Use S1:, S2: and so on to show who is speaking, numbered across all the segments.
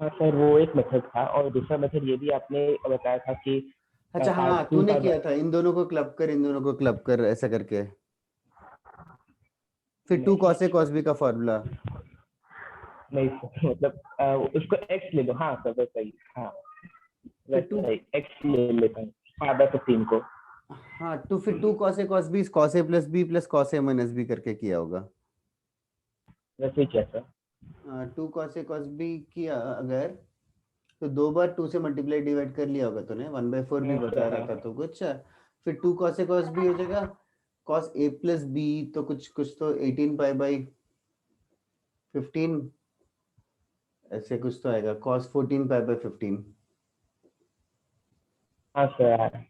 S1: हाँ सर, वो एक मेथड था और दूसरा मेथड ये भी आपने बताया था कि
S2: अच्छा हाँ,
S1: टू
S2: तूने
S1: पाई
S2: किया था इन दोनों को क्लब कर, इन दोनों को क्लब कर ऐसा करके, फिर टू
S1: नहीं
S2: कॉस ए कॉस बी का फॉर्मूला।
S1: नहीं सर, मतलब उसको एक्स ले लो। हाँ सर वैसा ही, हाँ
S2: फिर टू,
S1: वैसा ही एक्स ले लेता हूँ 5/15 को।
S2: हाँ टू, फिर two cos A cos B cos A plus B plus cos A minus B करके किया होगा।
S1: वैसे ही किया sir.
S2: Two cos A cos B किया अगर, तो दो बार टू से मल्टीप्लाई डिवाइड कर लिया होगा तूने, 1/4 भी
S1: हाँ
S2: बता
S1: सर,
S2: रहा
S1: हाँ
S2: था
S1: हाँ।
S2: तो कुछ। फिर two cos A cos B हो जाएगा कॉस ए प्लस बी, तो कुछ कुछ तो 18 पाई/15 ऐसे कुछ तो आएगा, कॉस 14 पाई/15।
S1: हाँ सर, हाँ।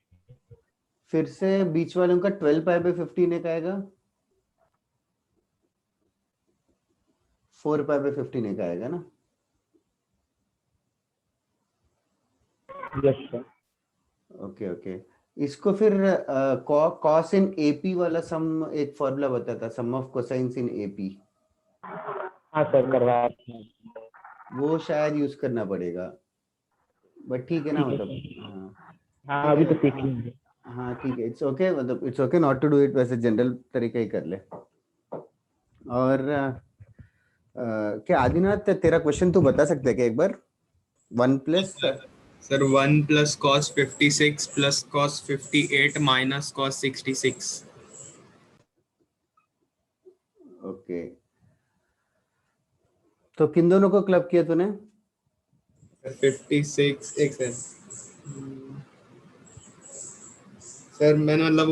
S2: फिर से बीच वालों का 12 पाई/15 एक आएगा, 4 पाई/15 एक आएगा ना।
S1: Yes sir.
S2: Okay okay. इसको फिर कॉस इन एपी वाला सम एक फॉर्मूला बताता, सम ऑफ कोसाइंस इन एपी,
S1: हाँ सर, करवाया था।
S2: वो शायद यूज करना पड़ेगा, बट ठीक है ना,
S1: ठीक है
S2: मतलब
S1: सर।
S2: हाँ
S1: हाँ
S2: ठीक
S1: अभी तो
S2: है।
S1: सीख
S2: हाँ
S1: लेंगे।
S2: हाँ ठीक है, इट्स ओके, मतलब it's okay not to do it, वैसे जनरल तरीका ही कर ले। और क्या आदिनाथ, तेरा क्वेश्चन तू बता सकते है क्या एक बार? One plus,
S3: sir 1 + cos 56 + cos 58 - cos 66।
S2: Okay, तो किन दोनों को क्लब किया तूने?
S3: 56 एक सेकंड सर, मैंने मतलब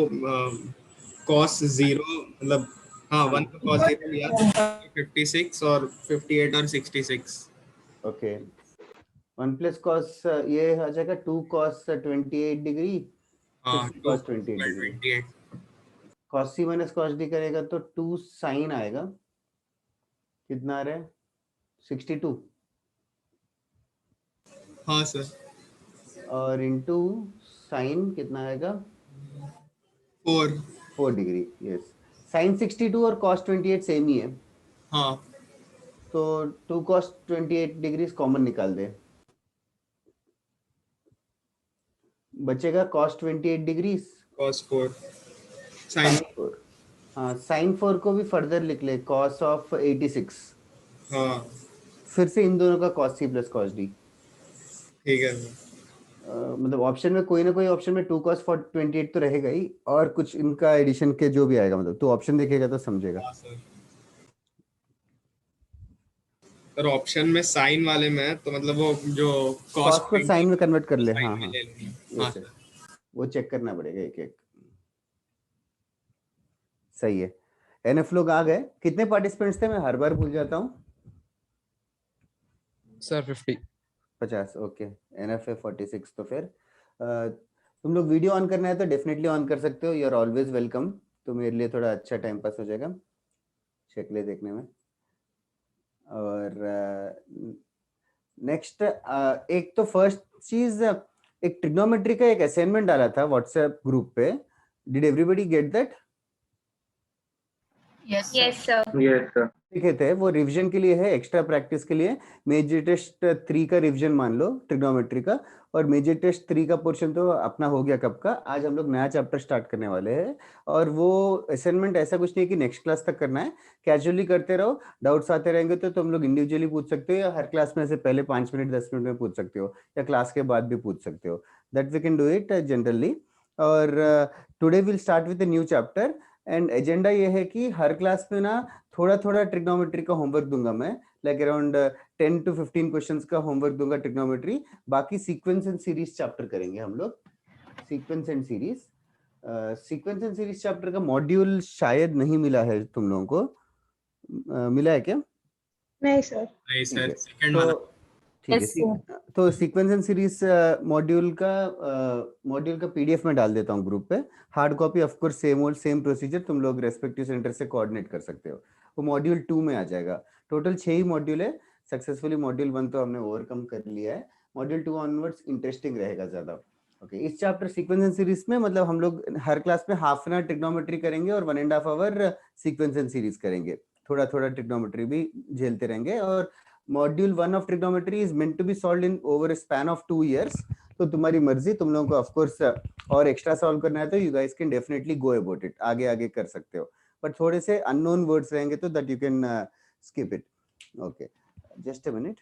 S3: cos 0 मतलब, हाँ 1 को cos 0 लिया तो 56 और 58 और 66।
S2: ओके, वन प्लस कॉस ये आ जाएगा 2 cos 28 डिग्री, फिर
S3: हाँ
S2: से
S3: 2
S2: cos 28 डिग्री।
S3: 28।
S2: कॉस सी माइनस कॉस डी करेगा तो 2 sin आएगा, कितना आ रहा है 62,
S3: हाँ सर।
S2: और इंटू साइन कितना आएगा
S3: 4।
S2: 4 डिग्री। यस, साइन 62 और कॉस 28 सेम ही है,
S3: हाँ
S2: तो 2 cos 28 डिग्री कॉमन निकाल दे, बचेगा cos 28 degree
S3: cos 4 sin।
S2: Sine 4। हाँ साइन 4 को भी फर्दर लिख ले, कॉस ऑफ 86,
S3: हाँ
S2: फिर से इन दोनों का cos C plus cos D.
S3: ठीक है सर।
S2: मतलब ऑप्शन में कोई ना कोई ऑप्शन में 2 cos 28 तो रहेगा ही, और कुछ इनका एडिशन के जो भी आएगा, मतलब तो ऑप्शन देखेगा तो समझेगा।
S3: हाँ सर। सर ऑप्शन में साइन वाले में तो मतलब वो जो cos
S2: कॉस को साइन
S3: 20
S2: में कन्वर्ट कर ले,
S3: साइन
S2: हाँ
S3: में
S2: हाँ।
S3: ले लूंगा। हाँ
S2: यस,
S3: सर।
S2: वो चेक करना पड़ेगा एक एक। सही है। एनएफ लोग आ गए, कितने पार्टिसिपेंट्स थे, मैं हर बार भूल जाता हूँ।
S4: सर 50।
S2: 50, ओके। एनएफ है 46, तो फिर तुम लोग वीडियो ऑन करना है तो डेफिनेटली ऑन कर सकते हो, यू आर ऑलवेज वेलकम, तो मेरे लिए थोड़ा अच्छा टाइम पास हो जाएगा शक्लें देखने में। और नेक्स्ट, एक तो फर्स्ट चीज, एक ट्रिग्नोमेट्री का एक असाइनमेंट डाला था व्हाट्सएप ग्रुप पे, did everybody get that?
S5: Yes,
S6: Yes,
S5: sir.
S6: sir.
S7: Yes, sir.
S2: लिखे थे, वो रिवीजन के लिए है, एक्स्ट्रा प्रैक्टिस के लिए। मेजर टेस्ट 3 का रिवीजन मान लो ट्रिग्नोमेट्री का, और मेजर टेस्ट 3 का पोर्शन तो अपना हो गया कब का। आज हम लोग नया चैप्टर स्टार्ट करने वाले हैं, और वो असाइनमेंट ऐसा कुछ नहीं है कि नेक्स्ट क्लास तक करना है, कैजुअली करते रहो, डाउट्स आते रहेंगे तो तुम लोग इंडिविजुअली पूछ सकते हो, या हर क्लास में से पहले 5 मिनट 10 मिनट में पूछ सकते हो, या क्लास के बाद भी पूछ सकते हो, that we can do it generally. और today will start with new chapter, and agenda ये है कि हर क्लास में ना थोड़ा थोड़ा ट्रिग्नोमेट्री का होमवर्क दूंगा मैं, लाइक अराउंड 10 to 15 क्वेश्चंस का होमवर्क दूंगा ट्रिग्नोमेट्री। बाकी सीक्वेंस एंड सीरीज चैप्टर करेंगे हम लोग, sequence and series. Sequence and series chapter का मॉड्यूल शायद नहीं मिला है तुम लोगों को, मिला है क्या?
S6: नहीं सर।
S3: नहीं
S2: ठीक
S3: सर,
S2: है,
S3: सेकंड
S2: तो
S3: वाला।
S2: ठीक
S6: Yes,
S2: है, तो सीक्वेंस एंड सीरीज मॉड्यूल का पीडीएफ में डाल देता हूँ ग्रुप पे। Hard copy of course same old same procedure, तुम लोग रेस्पेक्टिव सेंटर से कोऑर्डिनेट कर सकते हो। वो मॉड्यूल 2 में आ जाएगा। टोटल 6 ही मॉड्यूल है, सक्सेसफुली मॉड्यूल 1 तो हमने ओवरकम कर लिया है, मॉड्यूल 2 ऑनवर्ड्स इंटरेस्टिंग रहेगा ज्यादा। ओके, इस चैप्टर सीक्वेंस एंड सीरीज में मतलब हम लोग हर क्लास में हाफ एन आवर ट्रिग्नोमेट्री करेंगे और 1.5 आवर सीक्वेंस एंड सीरीज करेंगे, थोड़ा थोड़ा ट्रिग्नोमेट्री भी झेलते रहेंगे। और module 1 of trigonometry is meant to be solved in over a span of 2 years. तो तुम्हारी मर्जी, तुम लोगों को ऑफ कोर्स और एक्स्ट्रा सॉल्व करना है तो you guys can definitely go about it, आगे आगे कर सकते हो, बट थोड़े से अननोन वर्ड्स रहेंगे तो that you can skip it. Okay, just a minute.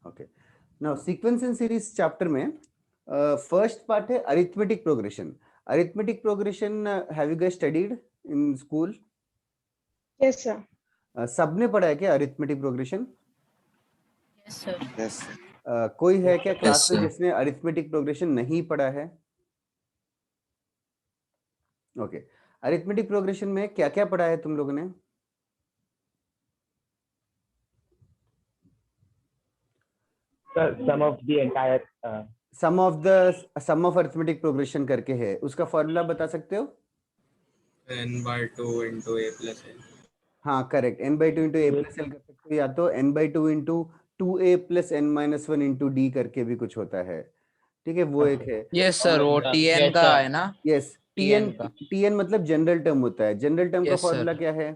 S2: Okay, now sequence and series chapter में first part है arithmetic progression. Arithmetic progression have you guys studied in school?
S4: Yes, sir.
S2: सबने पढ़ा है क्या arithmetic progression?
S5: Yes, sir.
S3: Yes.
S2: कोई है क्या class में
S5: sir.
S2: जिसने arithmetic progression नहीं पढ़ा है? ओके, अरिथमेटिक प्रोग्रेशन में क्या क्या पढ़ा है तुम लोगों ने?
S1: Sum of the entire
S2: sum of arithmetic progression करके है, उसका फॉर्मूला बता सकते हो?
S3: n/2 into a plus n.
S2: हाँ correct, n/2 into a plus l कर सकते हो, या तो n/2 into 2a plus n minus 1 into d करके भी कुछ होता है, ठीक है, वो एक है.
S5: यस सर, वो tn का है ना?
S2: यस, tn मतलब जनरल टर्म होता है. जनरल टर्म का
S5: Yes, sir.
S2: फॉर्मूला क्या है?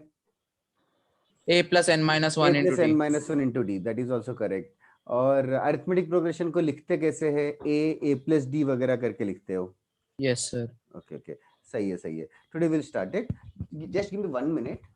S5: a plus n minus 1
S2: a
S5: into
S2: plus
S5: d.
S2: n minus 1 into d, that is also correct. और अरिथमेटिक प्रोग्रेशन को लिखते कैसे है? a plus d वगैरह करके लिखते हो?
S5: Yes, sir.
S2: ओके ओके, सही है सही है. Today will start it, just give me 1 minute.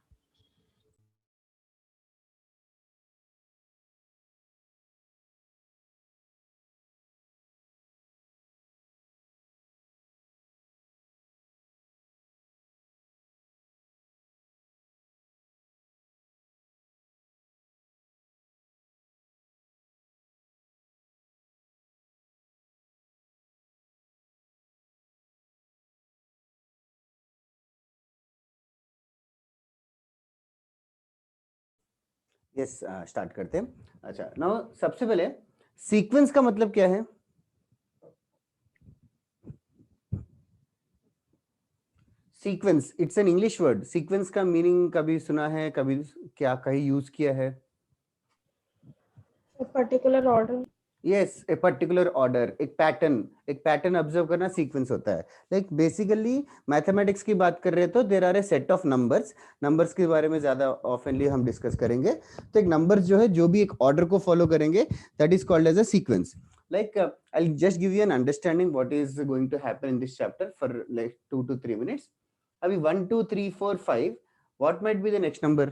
S2: Yes, start करते हैं. अच्छा, नाउ सबसे पहले सीक्वेंस का मतलब क्या है? Sequence, it's an English word. Sequence का मीनिंग कभी सुना है, कभी क्या कहीं यूज किया है?
S4: A particular order.
S2: Yes, a particular order, एक पैटर्न ऑब्जर्व करना सीक्वेंस होता है. लाइक बेसिकली मैथमेटिक्स की बात कर रहे हैं तो there are a set of numbers के बारे में ज्यादा ऑफनली हम डिस्कस करेंगे. तो एक नंबर्स जो है, जो भी एक ऑर्डर को फॉलो करेंगे, that is called as a sequence. Like I'll just give you an understanding what is going to happen in this chapter for like 2 to 3 minutes. Abhi 1 2 3 4 5, what might be the next number?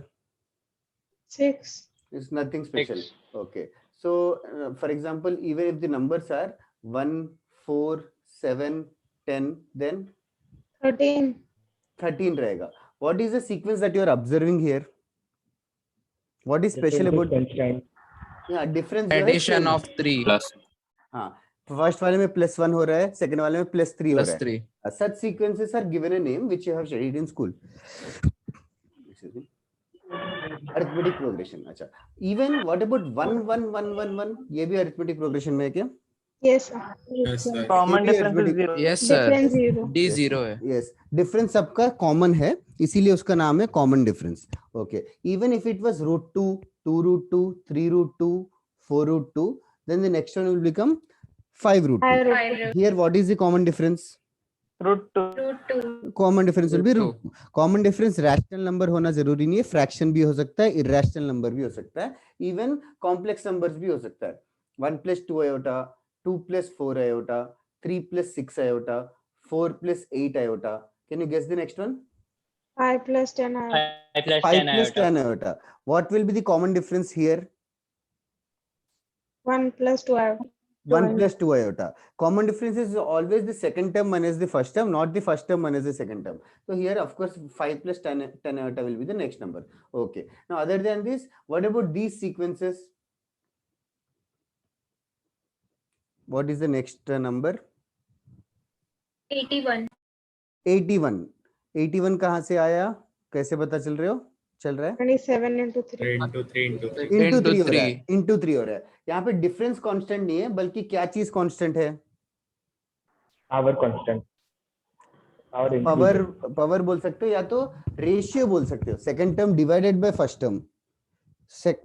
S4: 6.
S2: It's nothing special. Okay, so for example, even if the numbers are 1 4 7 10, then 13 rahega. What is the sequence that you are observing here? What is special about? Yeah, difference
S5: Addition of 3 plus
S2: हाँ, first वाले में +1 हो रहा है, second वाले में +3 हो रहा है. Such sequences are given a name which you have studied in school. Arithmetic progression. अच्छा, even what about 1 1 1 1 1? ये भी arithmetic progression में है क्या?
S4: Yes, sir.
S3: Yes, sir.
S1: Common difference is 0.
S5: yes sir,
S4: Difference 0.
S5: d 0 है.
S2: Yes, difference सबका common है, इसीलिए उसका नाम है common difference. Okay, even if it was √2, 2√2, 3√2, 4√2, then the next one will become 5√2. Here what is the common difference?
S1: √2.
S2: Common difference will be
S5: √2.
S2: common difference rational number होना जरूरी नहीं है, फ्रैक्शन भी हो सकता है, irrational number भी हो सकता है, even complex numbers भी हो सकता है. 1 + 2 iota, 2 + 4 iota, 3 + 6 iota, 4 + 8 iota. Can you guess the next one?
S4: 5 plus 10 iota.
S2: 5 + 10 iota. What will be the common difference here?
S4: 1 plus 2 iota.
S2: 1 + 2 iota. Common difference is always the second term minus the first term, not the first term minus the second term. So here, of course, 5 + 10 iota will be the next number. Okay. Now, other than this, what about these sequences? What is the next number?
S6: 81.
S2: 81. 81 कहाँ से आया? कैसे पता चल रहा है?
S4: 27 into 3.
S3: into 3 into 3.
S2: into
S5: Into
S2: 3 हो रहा है.
S5: three.
S2: into 3 हो रहा है. यहाँ पे डिफरेंस कांस्टेंट नहीं है, बल्कि क्या चीज कांस्टेंट है?
S1: Power constant.
S2: पावर बोल सकते हो, या तो रेशियो बोल सकते हो. Second term divided by first term,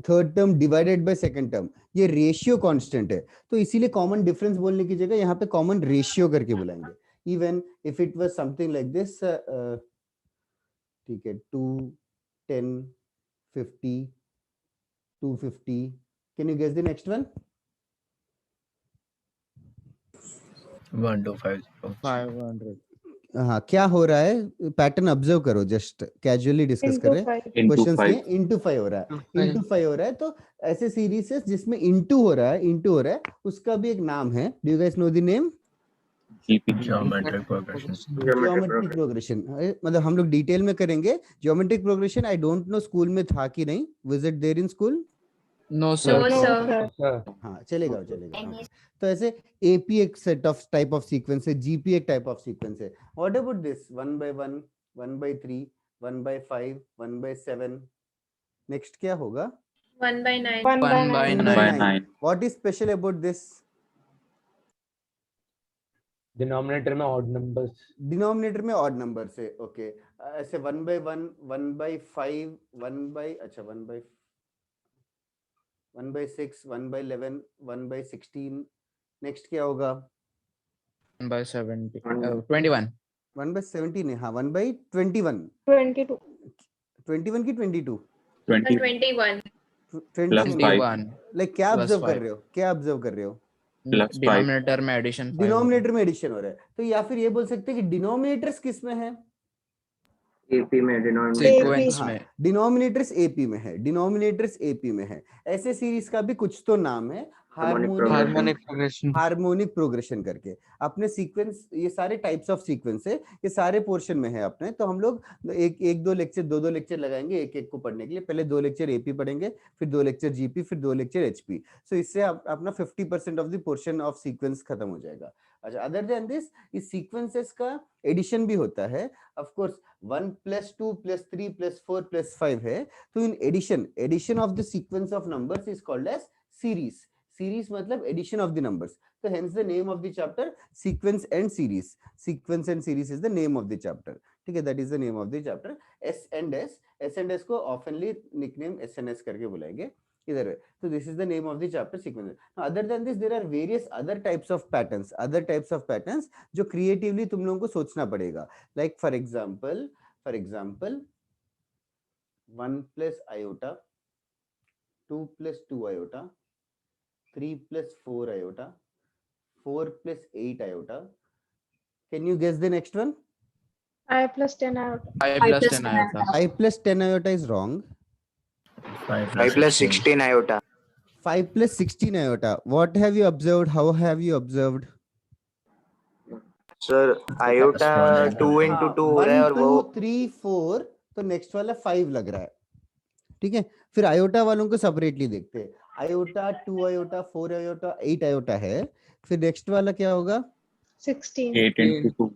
S2: third term divided by second term, ये रेशियो कांस्टेंट है. तो इसीलिए कॉमन डिफरेंस बोलने की जगह यहाँ पे कॉमन रेशियो करके बुलाएंगे. Even if it was something like this, ठीक है, 2, 10, 50, 250. Can you guess the next one?
S6: 1250.
S5: 500.
S2: हाँ, क्या हो रहा है, पैटर्न ऑब्जर्व करो, जस्ट कैजुअली डिस्कस कर
S4: Into
S2: रहे हैं.
S4: 5.
S2: क्वेश्चंस के इंटू 5 हो रहा है, इंटू 5 हो रहा है. तो ऐसे सीरीज है जिसमें इंटू हो रहा है, उसका भी एक नाम है. Do you guys know the name?
S6: Geometric progression.
S2: Geometric progression. मतलब हम लोग डिटेल में करेंगे. Geometric progression I don't know school में था कि नहीं. Was it there in school?
S5: No, sir.
S4: No,
S1: sir.
S4: sir.
S2: हाँ, चलेगा. Okay. तो ऐसे एपी एक set of type of sequence है, जीपी एक टाइप ऑफ सीक्वेंस है. What about this 1 by 1, 1 by 3, 1 by 5, 1 by 7? Next क्या होगा?
S7: 1 by 9.
S4: 1 by
S5: 1 by
S4: 9.
S2: 1 by
S5: 9.
S2: 9. What is special about this?
S1: Denominator में ऑड नंबर्स.
S2: डिनोमिनेटर में odd number से. Okay. ऐसे 1 by 1, 1 by 5, 1 by, अच्छा 1 by 6, 1 by 11, 1 by 16. Next क्या होगा?
S5: 1 by 70. 21.
S2: 1 by 17 है. हाँ, 1 by 21.
S4: 22.
S2: 21 की 22?
S7: 21.
S5: 21.
S2: लाइक क्या
S5: Plus
S2: ऑब्जर्व कर
S5: 5.
S2: रहे हो? क्या ऑब्जर्व कर रहे हो?
S5: डिनोमिनेटर में एडिशन 5.
S2: डिनोमिनेटर में एडिशन हो रहा है. तो या फिर ये बोल सकते हैं कि डिनोमिनेटर्स किस में है?
S3: एपी में
S5: सीक्वेंस
S2: हाँ,
S5: में.
S2: डिनोमिनेटर्स एपी में है. डिनोमिनेटर्स एपी में है. ऐसे सीरीज का भी कुछ तो नाम है,
S5: हार्मोनिक प्रोग्रेशन.
S2: हार्मोनिक प्रोग्रेशन करके. अपने सीक्वेंस, ये सारे टाइप्स ऑफ सीक्वेंस है, ये सारे पोर्शन में है अपने. तो हम लोग एक दो लेक्चर, दो लेक्चर लगाएंगे एक एक को पढ़ने के लिए. पहले 2 लेक्चर एपी पढ़ेंगे, फिर 2 लेक्चर जीपी, फिर 2 लेक्चर एचपी. सो इससे अपना 50% of the portion of sequence खत्म हो जाएगा. अच्छा, अदर देन दिस, इस सीक्वेंसेस का एडिशन भी होता है. ऑफ कोर्स 1 + 2 + 3 + 4 + 5 है. तो in addition of the sequence of numbers is called as series. Series मतलब एडिशन ऑफ द नंबर्स. तो hence the name of the chapter sequence and series. Sequence and series is the name of the chapter. ठीक है, that is the name of the chapter. S and S को ऑफनली nickname SNS करके बुलाएंगे इधर है. तो this is the name of the chapter sequence. Other than this there are various other types of patterns जो क्रिएटिवली तुम लोगों को सोचना पड़ेगा. Like for example 1 + iota, 2 + 2 iota, 3 + 4 iota, 4 + 8 iota. Can you guess the next one?
S4: I plus 10 iota.
S5: I plus 10 iota.
S2: I + 10 iota is wrong.
S6: 5
S8: + 16 iota.
S2: 5 + 16 iota. What have you observed? How have you observed?
S8: Sir, iota 2 into 2 हो रहा है और
S2: 1
S8: वो
S2: 2 3 4. तो next वाला 5 लग रहा है. ठीक है, फिर आयोटा वालों को सेपरेटली देखते हैं. आयोटा 2 आयोटा 4 आयोटा 8 आयोटा है. फिर नेक्स्ट वाला क्या होगा?
S4: 16.
S6: 8 into 2.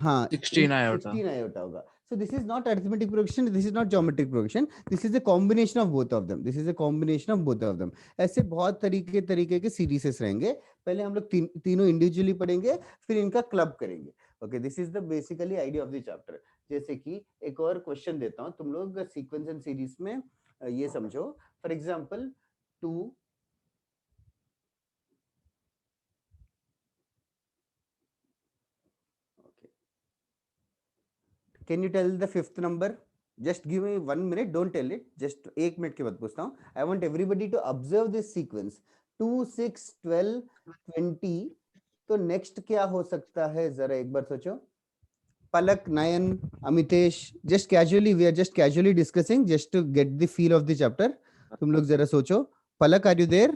S2: हाँ,
S5: 16 iota.
S2: 16 iota होगा. So this is not arithmetic progression, this is not geometric progression, this is a combination of both of them. ऐसे बहुत तरीके के सीरीजेस रहेंगे. पहले हम लोग तीनों इंडिविजुअली पढ़ेंगे, फिर इनका क्लब करेंगे. Okay, this is the basically idea of the chapter. जैसे कि एक और क्वेश्चन देता हूँ, तुम लोग सीक्वेंस एंड सीरीज में ये समझो. For example 2 Can you tell the 5th number? Just give me 1 minute. Don't tell it. Just 1 minute के बाद पूछता हूँ. I want everybody to observe this sequence. 2 6 12 20. तो नेक्स्ट क्या हो सकता है, जरा एक बार सोचो. पलक, नयन, Amitesh, just casually, we are just casually discussing just to get the feel of the chapter. तुम लोग जरा सोचो. पलक, are you there?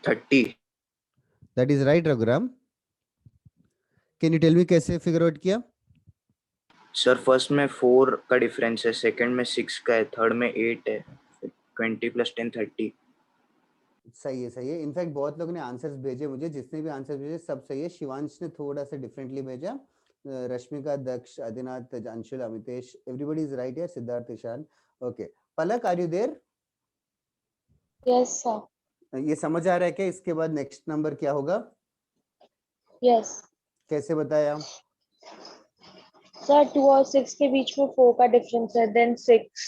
S8: 30.
S2: That is right, Raghuram. Can you tell me कैसे फिगर आउट किया?
S8: सर फर्स्ट में 4 का डिफरेंस है, second में 6 का है, थर्ड में 8 है, 20 + 10 30.
S2: सही है. इनफैक्ट बहुत लोगों ने आंसर्स भेजे मुझे. जिसने भी आंसर भेजे सब सही है. शिवांश ने थोड़ा सा डिफरेंटली भेजा. Rashmika, Daksh, Adinath, Anshul, Amitesh, everybody is right here. Siddharth, Ishan. Okay, Palak, are you there?
S7: Yes, sir.
S2: ये समझ आ रहा है क्या? इसके बाद नेक्स्ट नंबर क्या होगा?
S7: Yes.
S2: कैसे बताया?
S7: Sir, 2 और 6 के बीच में 4 का डिफरेंस है, then 6,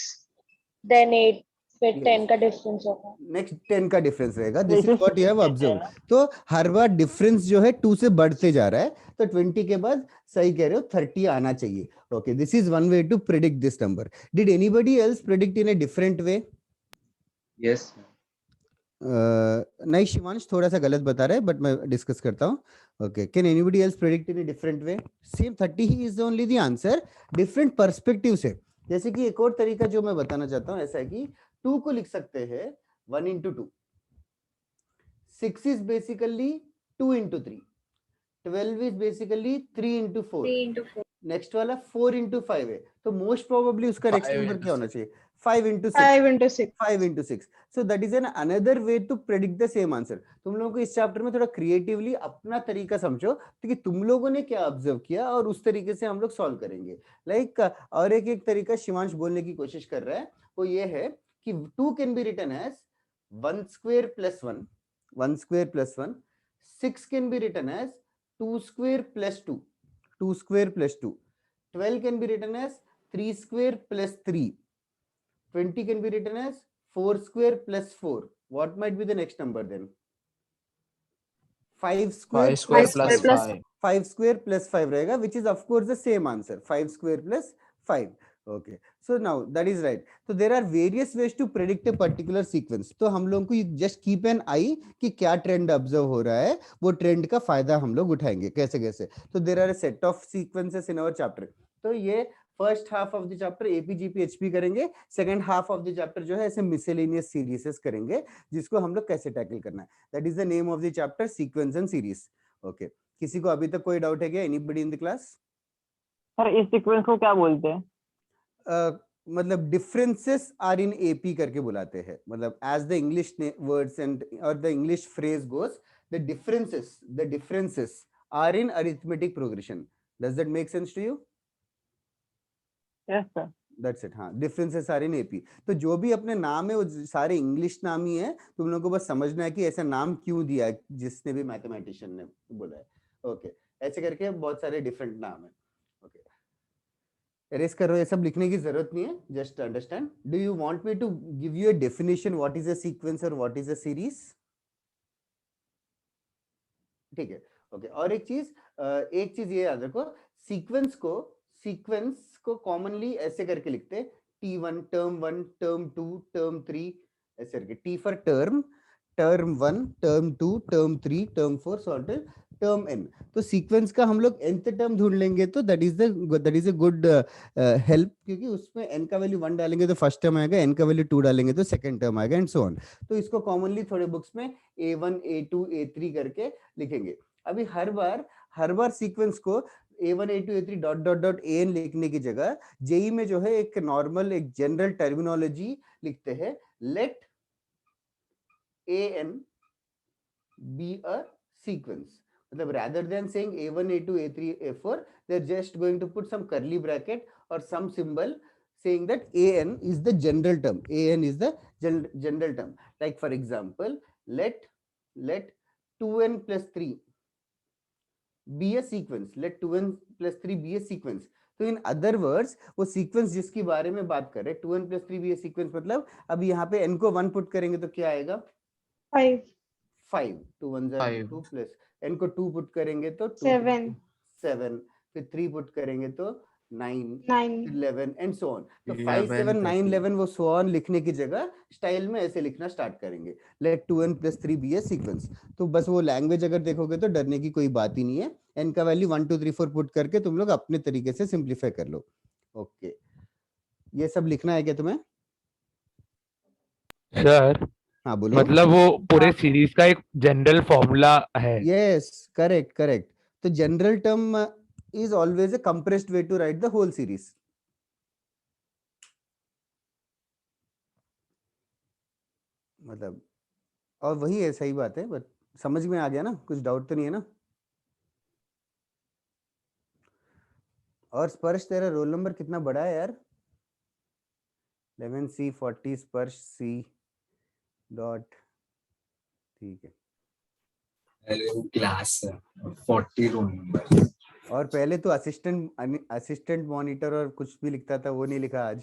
S7: then 8, फिर
S2: Yes.
S7: 10 का डिफरेंस होगा.
S2: नेक्स्ट 10 का डिफरेंस रहेगा. दिस
S1: इसे
S2: is what you have observe. तो हर बार डिफरेंस जो है 2 से बढ़ते जा रहा है. तो 20 के बाद सही कह रहे हो 30 आना चाहिए. Okay, this is one way to predict this number. Did anybody else predict in a different way?
S9: Yes.
S2: नहीं, शिवांश थोड़ा सा गलत बता रहा है, बट मैं डिस्कस करता हूँ. Okay, can anybody else predict in a different way? Same 30 he is only the answer, different perspective से. जैसे कि एक और तरीका जो मैं बताना चाहता हूँ ऐसा है कि 2 को लिख सकते हैं 1 into 2. 6 is basically 2 into 3. 12 is basically 3 into 4.
S7: 3 into 4.
S2: Next वाला 4 into 5 है. तो मोस्ट प्रोबेबली उसका नेक्स्ट
S5: 5
S2: नंबर
S5: into
S2: क्या होना
S5: 6.
S2: चाहिए? 5 into 6.
S4: 5 into 6.
S2: 5 into 6. So that is an another way to predict the same answer. तुम लोगों को इस चैप्टर में थोड़ा क्रिएटिवली अपना तरीका समझो कि तुम लोगों ने क्या ऑब्जर्व किया और उस तरीके से हम लोग सॉल्व करेंगे. लाइक और एक तरीका शिवांश बोलने की कोशिश कर रहा है, वो ये है कि 2 can be written as 1 square plus 1. 1 square plus 1. 6 can be written as 2 square plus 2. 2 square plus 2. 12 can be written as 3 square plus 3. 20 can be written as 4 square plus 4. What might be the next number then? 5 square
S5: 5 square
S7: square
S5: plus
S7: plus
S5: 5.
S2: 5 square plus 5 रहेगा, which is of course the same answer. 5 square plus 5. Okay, so now that is right. So there are various ways to predict a particular sequence. तो हम लोगों को just keep an eye कि क्या trend observe हो रहा है, वो ट्रेंड का फायदा हम लोग उठाएंगे कैसे कैसे. तो there are a set of sequences in our chapter. तो ये first half of the chapter AP GP HP करेंगे. Second half of the chapter जो है ऐसे मिसलेनियस सीरीज करेंगे, जिसको हम लोग कैसे टैकल करना है. That is the name of the chapter, sequence and series. Okay, किसी को अभी तक कोई डाउट है क्या? Anybody in the class?
S1: Sir इस सीक्वेंस को क्या बोलते हैं?
S2: मतलब डिफरेंसेस आर इन एपी करके बुलाते हैं. मतलब as the English words and और the English phrase goes, the differences are in arithmetic progression. Does that make sense to you?
S1: Yes sir.
S2: That's it. हाँ, डिफरेंसेस आर इन एपी. तो जो भी अपने नाम है वो सारे इंग्लिश नाम ही है. तुम लोगों को बस समझना है कि ऐसा नाम क्यों दिया है, जिसने भी मैथमेटिशियन ने बोला है. ओके, ऐसे करके बहुत सारे डिफरेंट नाम है. ओके, एरेज करो, ये सब लिखने की जरूरत नहीं है. Just understand. Do you want me to give you a definition what is a sequence और व्हाट इज अ सीरीज? ठीक है. ओके, और एक चीज ये याद रखो, सीक्वेंस को कॉमनली ऐसे करके लिखते हैं, T1 टर्म 1 टर्म 2 टर्म 3 ऐसे करके. T for term 1 term 2 term 3 term 4 salt term n. तो सीक्वेंस का हम लोग nth टर्म ढूंढ लेंगे तो that is a good help, क्योंकि उसमें n का वैल्यू 1 डालेंगे तो फर्स्ट टर्म आएगा, n का वैल्यू 2 डालेंगे तो सेकंड टर्म आएगा एंड सो ऑन. तो इसको कॉमनली थोड़े बुक्स में A1 A2 A3 करके लिखेंगे. अभी हर बार सीक्वेंस को A1 A2 A3 dot dot dot an लिखने की जगह जेई में जो है एक नॉर्मल एक जनरल टर्मिनोलॉजी लिखते हैं. Let an be a sequence. मतलब rather than saying A1 A2 A3 A4, they're just going to put some curly bracket or some symbol saying that an is the general term. An is the general term. Like for example, let 2n plus 3 be a sequence. Let 2n plus 3 be a sequence. तो in other words वो sequence जिसकी बारे में बात कर रहे हैं, 2n plus 3 be a sequence, मतलब अब यहाँ पे n को 1 पुट करेंगे तो क्या आएगा?
S4: 5.
S2: 5. 2 1
S5: 5.
S2: 2 प्लस n को 2 पुट करेंगे तो
S4: 7.
S2: 7. फिर 3 पुट करेंगे तो 9
S4: 9.
S2: 11 एंड सो ऑन. तो 5
S5: 11,
S2: 7 9
S5: 13.
S2: 11 वो सो ऑन लिखने की जगह स्टाइल में ऐसे लिखना स्टार्ट करेंगे. Let 2n plus 3 be a sequence. तो बस वो लैंग्वेज अगर देखोगे तो डरने की कोई बात ही नहीं है. n का वैल्यू 1 2 3 4 पुट करके तुम लोग अपने तरीके से सिंप्लीफाई कर लो. ओके, ये सब लिखना है क्या तुम्हें?
S10: सर
S2: हाँ बोलो.
S10: मतलब वो पूरे सीरीज का एक जनरल फॉर्मूला है.
S2: Yes, correct. तो general term is always a compressed way to write the whole series. मतलब और वही है, सही बात है, बट समझ में आ गया ना? कुछ डाउट तो नहीं है ना? और स्पर्श तेरा रोल नंबर कितना बड़ा है यार? 11C40 स्पर्श C डॉट. ठीक है.
S9: Hello class, 40 room number.
S2: और पहले तो असिस्टेंट मॉनिटर और कुछ भी लिखता था, वो नहीं लिखा आज.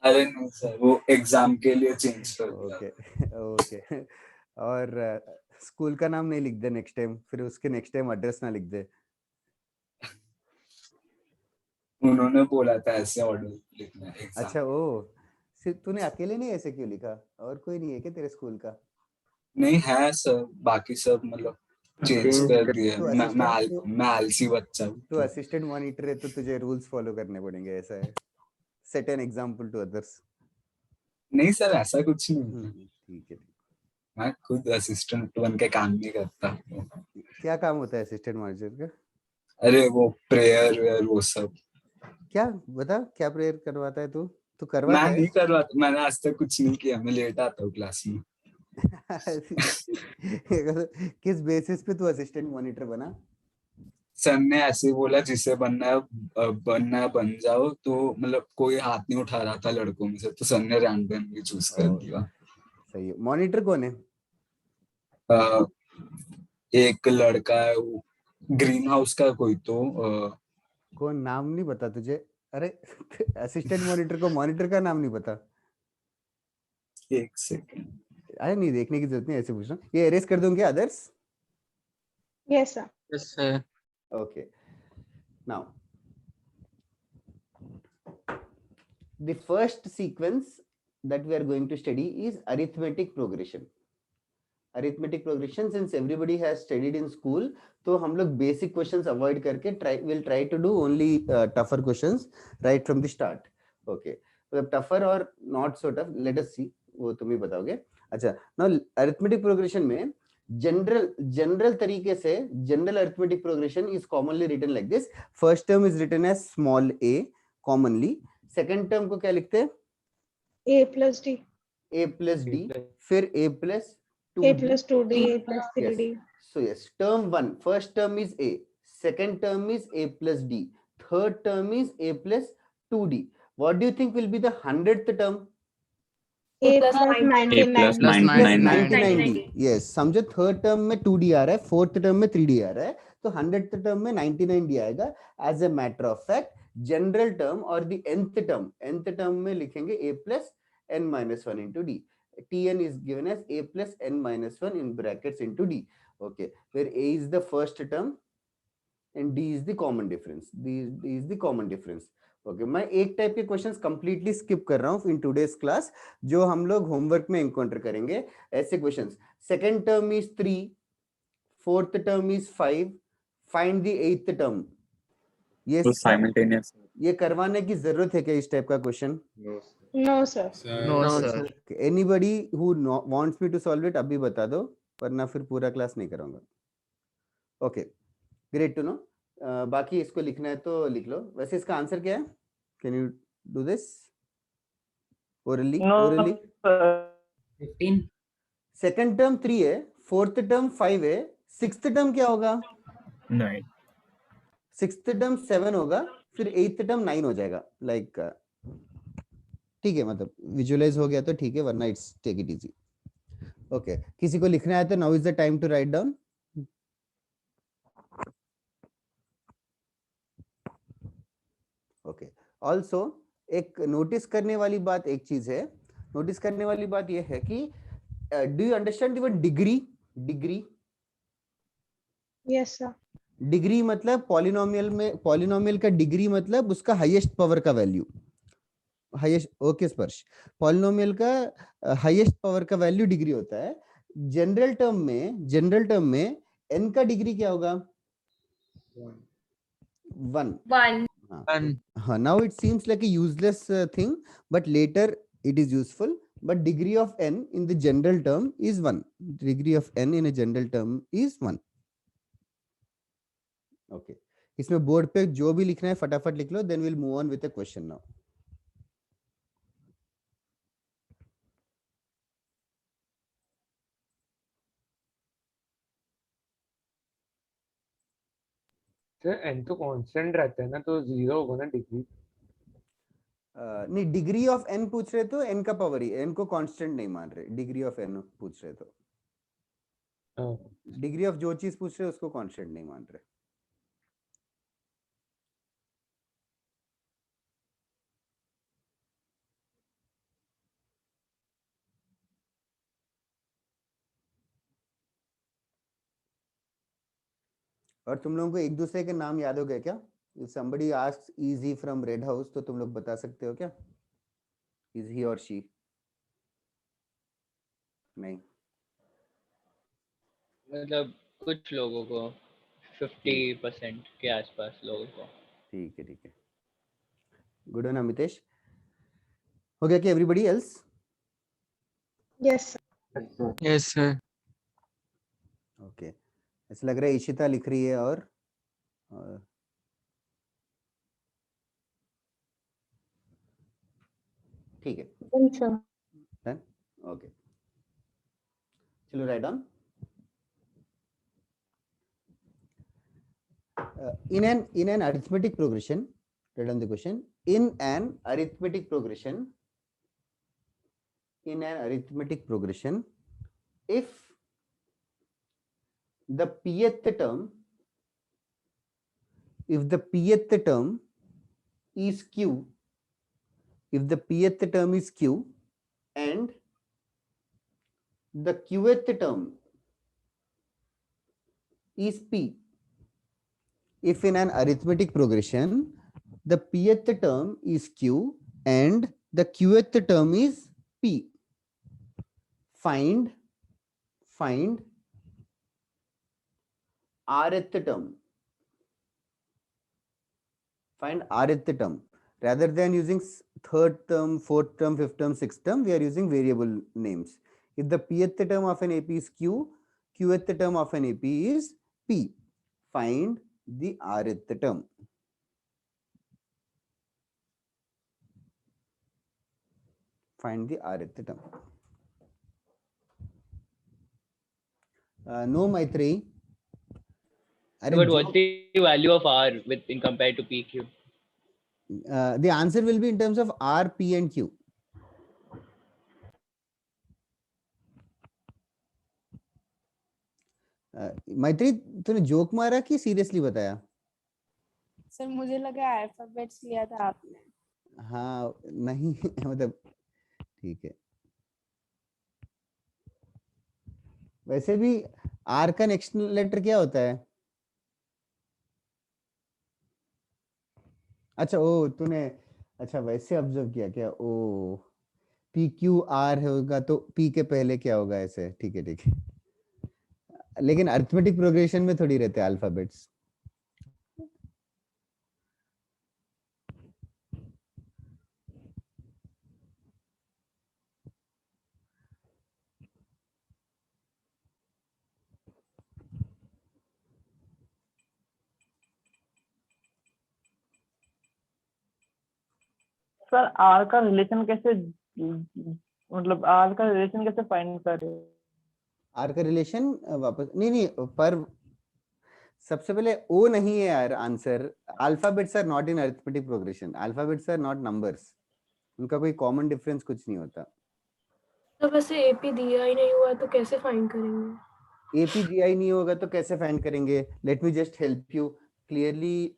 S9: अरे नहीं सर, वो एग्जाम के लिए चेंज कर दिया।
S2: Okay okay. और स्कूल का नाम नहीं लिख दे नेक्स्ट टाइम, फिर उसके नेक्स्ट टाइम एड्रेस ना लिख दे।
S9: उन्होंने बोला था ऐसे ऑर्डर लिखना है एग्जाम।
S2: अच्छा, ओ सिर्फ तूने अकेले नहीं ऐसे क्यों लिखा? और कोई नहीं है क्या तेरे स्कूल का?
S9: नहीं है सर, बाकी सब मतलब चेंज कर दिए।
S2: तो
S9: मैं आलसी बच्चा हूँ।
S2: तू असिस्टेंट मॉनिटर है तो तुझे रूल्स फॉलो करने पड़ेंगे, ऐसा है। Set an example to others.
S9: नहीं सर, ऐसा कुछ नहीं।
S2: ठीक है।
S9: मैं खुद असिस्टेंट बन के काम नहीं करता।
S2: क्या काम होता है असिस्टेंट मॉनिटर का?
S9: अरे वो प्रेयर वेयर वो सब।
S2: क्या बता, क्या प्रेयर करवाता है तू? तू
S9: मैं
S2: करवाता है?
S9: नहीं करवाता, मैंने आज तक कुछ नहीं किया, मैं लेट आता हूँ क्लास में।
S2: किस बेसिस पे तू असिस्टेंट मॉनिटर बना?
S9: सर ने ऐसे बोला जिसे बनना है बन जाओ, तो मतलब कोई हाथ नहीं उठा रहा था लड़कों में से, तो सर ने रैंडमली चूज कर दिया।
S2: सही है। मॉनिटर कौन है?
S9: एक लड़का है, वो ग्रीन हाउस का कोई तो
S2: कौन? नाम नहीं पता तुझे? अरे असिस्टेंट मॉनिटर को मॉनिटर का नाम नहीं पता?
S9: एक सेकंड।
S2: अरे नहीं, देखने की जरूरत नहीं, ऐसे पूछ रहा हूँ। ये एरेज कर दूं क्या others?
S4: Yes, sir.
S5: Yes, sir.
S2: Okay. Now, the first sequence that we are going to study is arithmetic progression. Arithmetic progression, since everybody has studied in school, तो हम लोग basic questions avoid करके will try to do only tougher questions right from the start. Okay. मतलब tougher or not so tough, let us see. वो तुम ही बताओगे। अच्छा, now arithmetic progression में जनरल तरीके से general arithmetic progression is commonly written like this. First term is written as small a commonly. Second term को क्या लिखते हैं?
S4: A plus D.
S2: a plus d, फिर a plus 2d,
S4: A plus 2D, A plus 3D.
S2: so yes, term 1, first term is a, second term is a plus d, third term is a plus 2d. What do you think will be the 100th term?
S4: A plus 99.
S5: Plus
S2: 99d. yes, समझो third term में 2d आ रहा है, fourth term में 3d आ रहा है, तो 100th term में 99d आएगा। As a matter of fact general term और द nth टर्म में लिखेंगे a plus n minus 1 into d. tn is given as a plus n minus 1 in brackets into d. Okay, where a is the first term and d is the common difference. D is the common difference. Okay, मैं एक type के questions completely skip कर रहा हूं in today's class, जो हम लोग homework में एनकाउंटर करेंगे। ऐसे questions, second term is 3, fourth term is 5, find the eighth term. ये
S6: साइमल्टेनियस
S2: ये करवाने की जरूरत है क्या इस टाइप का question?
S4: No, sir.
S5: No, sir.
S2: Anybody who wants me to solve it अभी बता दो, वरना फिर पूरा क्लास नहीं करूंगा। Okay, great to know. बाकी इसको लिखना है तो लिख लो। वैसे इसका आंसर क्या है? Can you do this orally? Orally
S9: 15।
S2: Second term 3 है, फोर्थ टर्म 5 है, सिक्स्थ टर्म क्या होगा?
S6: 9।
S2: सिक्स्थ टर्म 7 होगा, फिर एट्थ टर्म 9 हो जाएगा। लाइक ठीक है, मतलब विजुअलाइज हो गया तो ठीक है, वरना it's take it easy. Okay, किसी को लिखना है तो now is the time to write down. Okay, also एक नोटिस करने वाली बात, एक चीज है नोटिस करने वाली बात यह है कि do you understand the word degree? Degree,
S4: Yes, sir.
S2: Degree मतलब पॉलिनोमियल में, पॉलिनोमियल का डिग्री मतलब उसका हाईएस्ट पावर का वैल्यू, हाईएस्ट। ओके स्पर्श, पॉलिनोमियल का हाईएस्ट पावर का वैल्यू डिग्री होता है। जनरल टर्म में n का डिग्री क्या होगा? 1। हाँ, now it seems like a useless thing, but later it is useful. But degree of n in the general term is 1. Degree of n in a general term is 1. Okay. इसमें board पे जो भी लिखना है फटाफट लिख लो, then we'll move on with a question now.
S10: Sir n तो constant रहता है ना, तो 0 होगा ना डिग्री?
S2: नहीं, डिग्री ऑफ n पूछ रहे तो n का पावर ही, n को कांस्टेंट नहीं मान रहे। डिग्री ऑफ n पूछ रहे तो, डिग्री ऑफ जो चीज पूछ रहे उसको कांस्टेंट नहीं मान रहे। और तुम लोगों को एक दूसरे के नाम याद हो गए क्या? If somebody asks is he from Red House तो तुम लोग बता सकते हो क्या? Is he or she? नहीं।
S11: मतलब कुछ लोगों को 50% के आसपास लोगों को।
S2: ठीक है ठीक है, गुड हो ना मितेश? हो गया क्या everybody else?
S4: Yes, sir.
S5: Yes, sir.
S2: Okay, ऐसा लग रहा है इशिता लिख रही है और ठीक है, डन, ओके, चलो write down. In an arithmetic progression, write down the question. In an arithmetic progression, if the pth term is q, and the qth term is p. If in an arithmetic progression the pth term is q and the qth term is p, find rth term. Find rth term. Rather than using third term, fourth term, fifth term, sixth term, we are using variable names. If the pth term of an AP is q, qth term of an AP is p. Find the rth term. Find the rth term. No, Maitreyi.
S11: But what's the value of R in compared to PQ?
S2: The answer will be in terms of R, P and Q. मैत्री, तूने joke मारा कि seriously बताया?
S12: Sir मुझे लगा alphabets लिया था आपने।
S2: हाँ नहीं मतलब ठीक है। वैसे भी R का नेक्स्ट लेटर क्या होता है? अच्छा ओ तूने अच्छा वैसे ऑब्जर्व किया क्या? ओ PQR होगा तो P के पहले क्या होगा ऐसे? ठीक है ठीक है, लेकिन अरिथमेटिक प्रोग्रेशन में थोड़ी रहते हैं अल्फाबेट्स।
S1: सर आर का रिलेशन कैसे, मतलब आर का रिलेशन कैसे फाइंड करें?
S2: आर का रिलेशन वापस नहीं पर सबसे पहले ओ नहीं है यार answer. Alphabets are not in arithmetic progression, alphabets are not numbers, उनका कोई कॉमन डिफरेंस कुछ नहीं होता।
S13: तो वैसे एपी दिया ही नहीं हुआ तो कैसे फाइंड करेंगे?
S2: एपी दिया ही नहीं होगा तो कैसे फाइंड करेंगे? Let me just help you clearly.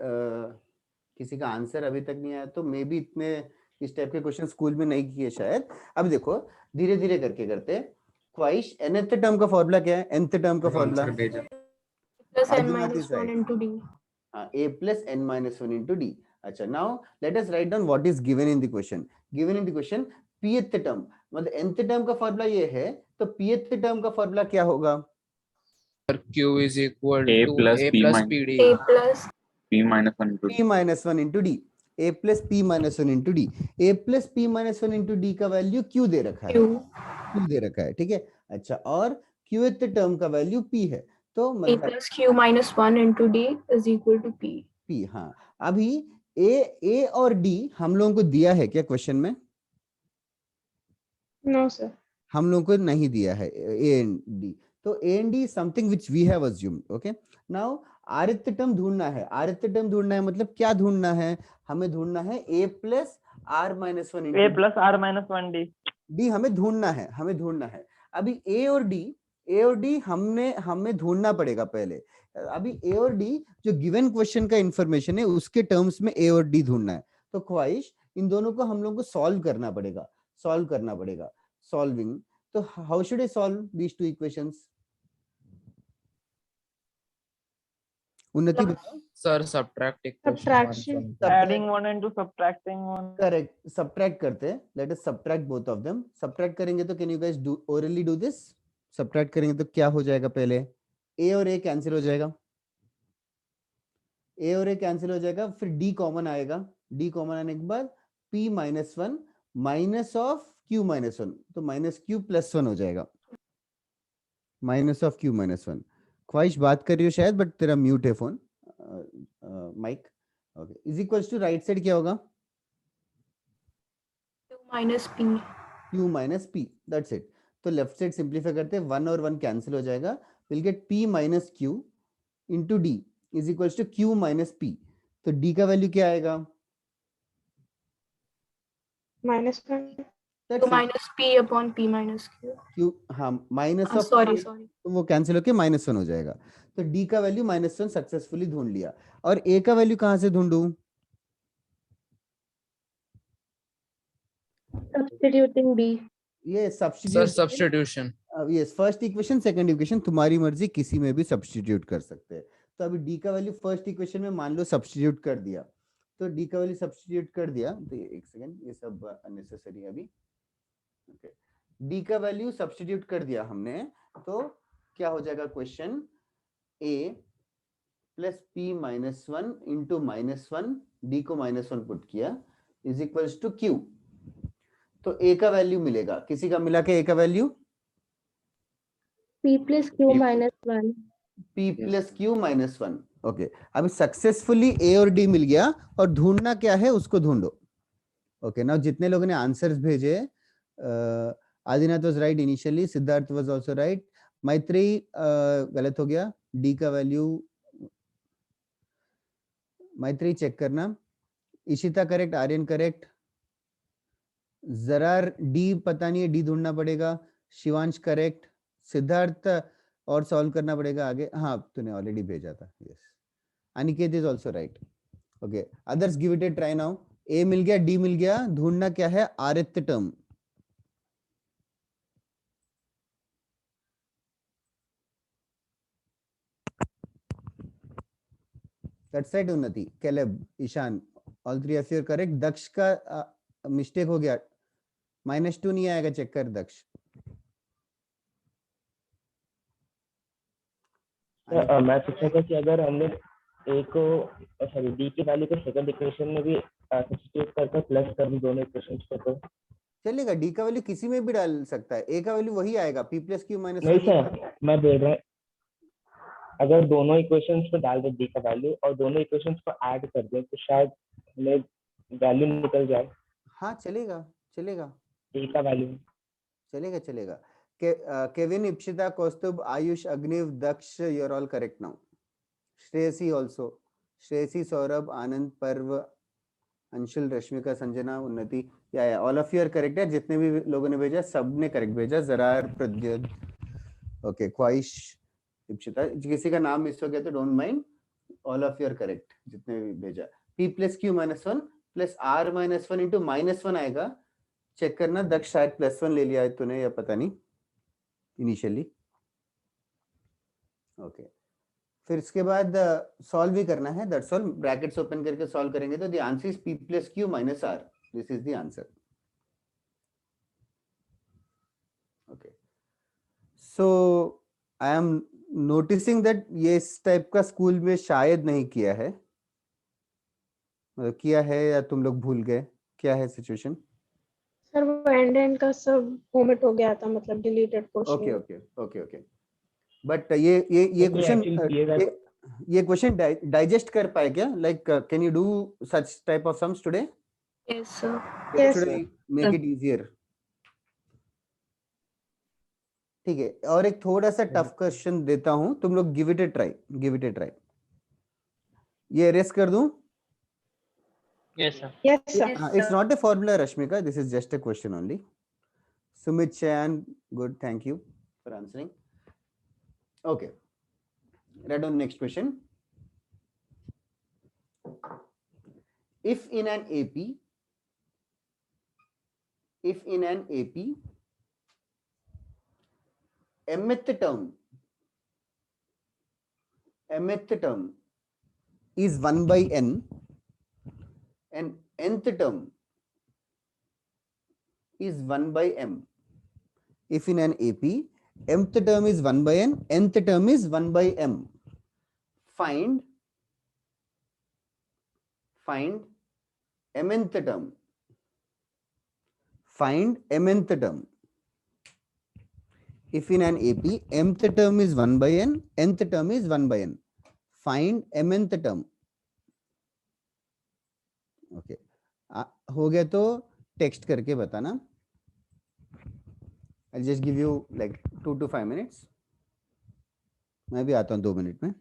S2: किसी का आंसर अभी तक नहीं आया तो मे बी इतने इस टाइप के क्वेश्चन स्कूल में नहीं किए शायद। अब देखो धीरे धीरे करके करते हैं। ख्वाहिश nth टर्म का फॉर्मूला क्या है? nth टर्म का formula
S13: plus n minus 1 into d।
S2: a plus n minus 1 into d। अच्छा, now let us write down what is given in the question. Given in the question pth term, मतलब nth term का formula ये है तो pth term का formula क्या होगा?
S5: Q is equal
S6: A
S5: to
S6: plus
S5: A
S6: P
S5: plus
S6: minus
S5: PD.
S13: a plus
S6: P minus 1 into
S2: p minus 1 into d। a plus p minus 1 into d। a plus p minus 1 into d का value q दे रखा है, q दे रखा है, ठीक है। अच्छा, और qth term का वैल्यू p है तो
S13: a
S2: मतलब
S13: plus q minus 1 into d is equal to p।
S2: p। हाँ, अभी a और d हम लोगों को दिया है क्या क्वेश्चन में?
S4: No, sir.
S2: हम लोगों को नहीं दिया है a and d, तो a and d is something which we have assumed. Okay, now rth term ढूंढना है। rth टर्म ढूंढना है मतलब क्या ढूंढना है? हमें ढूंढना है a plus r minus 1
S1: A plus R minus 1D।
S2: d हमें ढूंढना है, हमें ढूंढना है। अभी a और d हमें ढूंढना पड़ेगा पहले। अभी a और d जो गिवन क्वेश्चन का इंफॉर्मेशन है उसके टर्म्स में a और d ढूंढना है। तो ख्वाहिश इन दोनों को हम लोग को सॉल्व करना पड़ेगा। सॉल्विंग, तो how should I solve these two equations? उन्नति बताओ।
S5: Sir subtract equation
S4: Subtraction.
S1: Adding one and to subtracting one.
S2: Correct, subtract करते हैं, let us subtract both of them. Subtract करेंगे तो can you guys do orally do this? Subtract करेंगे तो क्या हो जाएगा? पहले a और a कैंसिल हो जाएगा, a और a कैंसिल हो जाएगा, फिर d कॉमन आएगा, d कॉमन आने के बाद p minus 1 minus of q minus 1, तो माइनस q प्लस 1 हो जाएगा, माइनस ऑफ q माइनस 1। ख्वाहिश बात कर रही हो शायद, बट तेरा म्यूट है phone, mic. Okay, is equals to right side क्या होगा?
S13: Minus p.
S2: q minus p, that's it. तो लेफ्ट साइड सिंप्लीफाई करते हैं, 1 और 1 कैंसिल हो जाएगा, will get p minus q into d is equals to q minus p। तो d का वैल्यू क्या आएगा?
S4: -1.
S13: तो minus p upon p minus q.
S2: q, हाँ, माइनस ऑफ
S13: सॉरी सॉरी,
S2: तो वो कैंसिल होके -1 हो जाएगा। तो d का वैल्यू -1 सक्सेसफुली ढूंढ लिया। और a का वैल्यू कहां से ढूंढूं?
S13: Substituting B.
S2: ये
S5: sir
S2: substitute,
S5: substitution.
S2: Yes, first equation second equation तुम्हारी मर्जी, किसी में भी सब्स्टिट्यूट कर सकते हैं। तो अभी d का वैल्यू फर्स्ट इक्वेशन में मान लो सब्स्टिट्यूट कर दिया, तो d का वैल्यू सब्स्टिट्यूट कर दिया, तो एक सेकंड, ये सब अननेसेसरी है अभी। ओके, d का वैल्यू सब्स्टिट्यूट कर दिया हमने, तो क्या हो जाएगा? Question a plus p minus 1 into -1, d को -1 पुट किया, इज इक्वल्स टू q। तो a का वैल्यू मिलेगा, किसी का मिला के a का value?
S13: P plus q minus 1।
S2: p plus q minus 1। Okay, अभी सक्सेसफुली a और d मिल गया, और ढूंढना क्या है उसको ढूंढो। ओके, नाउ जितने लोगों ने आंसर्स भेजे, Adinath was right initially, Siddharth was also right, मैत्री गलत हो गया, d का वैल्यू मैत्री चेक करना, Ishita correct, Aryan correct, Zarar d पता नहीं है, d ढूंढना पड़ेगा, शिवांश करेक्ट, सिद्धार्थ और सॉल्व करना पड़ेगा आगे, हाँ तूने ऑलरेडी भेजा था, yes. Aniket is also right. Okay, others give it a try now. a मिल गया, d मिल गया, ढूंढना क्या है? rth term. That's right Unnati, Caleb, Ishan, all three of you are correct. Daksh का मिस्टेक हो गया, -2 नहीं आएगा, चेक कर दक्ष।
S14: मैं पूछ रहा था कि अगर हमने ए को सॉरी डी की वैल्यू को सेकंड इक्वेशन में भी सब्स्टिट्यूट करके प्लस कर दी दोनों इक्वेशंस को, तो
S2: चलेगा। डी का वैल्यू किसी में भी डाल सकता है, ए का वैल्यू वही आएगा, p प्लस क्यू माइनस।
S14: नहीं सर, मैं बोल रहा अगर दोनों इक्वेशंस में डाल दे डी का वैल्यू और दोनों इक्वेशंस को ऐड कर दे तो शायद हमें वैल्यू निकल जाए।
S2: हाँ चलेगा, चलेगा,
S14: डी का वैल्यू
S2: चलेगा, चलेगा। Kevin, Ipsita, Kaustubh, Ayush, Agniv, Daksh, you are all correct now. Shreyasi also, Shreyasi, Saurabh, Anand, Parv, Anshul, Rashmika, Sanjana, Unnati, या all of you are correct है। जितने भी लोगों ने भेजा सब ने करेक्ट भेजा। जरार, प्रद्युत, ओके, ख्वाहिश, इप्सिता, किसी का नाम मिस हो गया तो don't mind, all of you are correct जितने भी भेजा। p plus q minus 1 plus r minus 1 into -1 आएगा, चेक करना। दक्ष शायद +1 ले लिया है तूने या पता नहीं इनिशियली। ओके, फिर इसके बाद सॉल्व भी करना है, दैट्स ऑल। ब्रैकेट्स ओपन करके सॉल्व करेंगे तो the answer is p plus q minus r, this is the answer. Okay, so I am noticing that ये इस टाइप का स्कूल में शायद नहीं किया है, किया है या तुम लोग भूल गए, क्या है सिचुएशन?
S4: सर वो एंड का सब ओमिट हो गया था, मतलब deleted portion.
S2: Okay okay okay okay, but ये क्वेश्चन डाइजेस्ट कर पाए क्या? Like can you do such type of sums today?
S13: Yes sir,
S4: yes
S2: make it easier, ठीक है। और एक थोड़ा सा टफ क्वेश्चन देता हूं, तुम लोग give it a try, give it a try. ये एरेस्ट कर दूं?
S11: Yes, sir.
S4: Yes, sir.
S2: It's not a formula, Rashmika. This is just a question only. Sumit Chayan, good. Thank you for answering. Okay. Read on next question. If in an AP, mth term is 1 by n and nth term is 1 by m. If in an AP, mth term is 1 by n, nth term is 1 by m. Find mnth term. Find mnth term. If in an AP, mth term is 1 by n, nth term is 1 by n. Find mnth term. Okay. हो गया तो text करके बताना. I'll just give you like 2 to 5 minutes. मैं भी आता हूँ 2 minute में.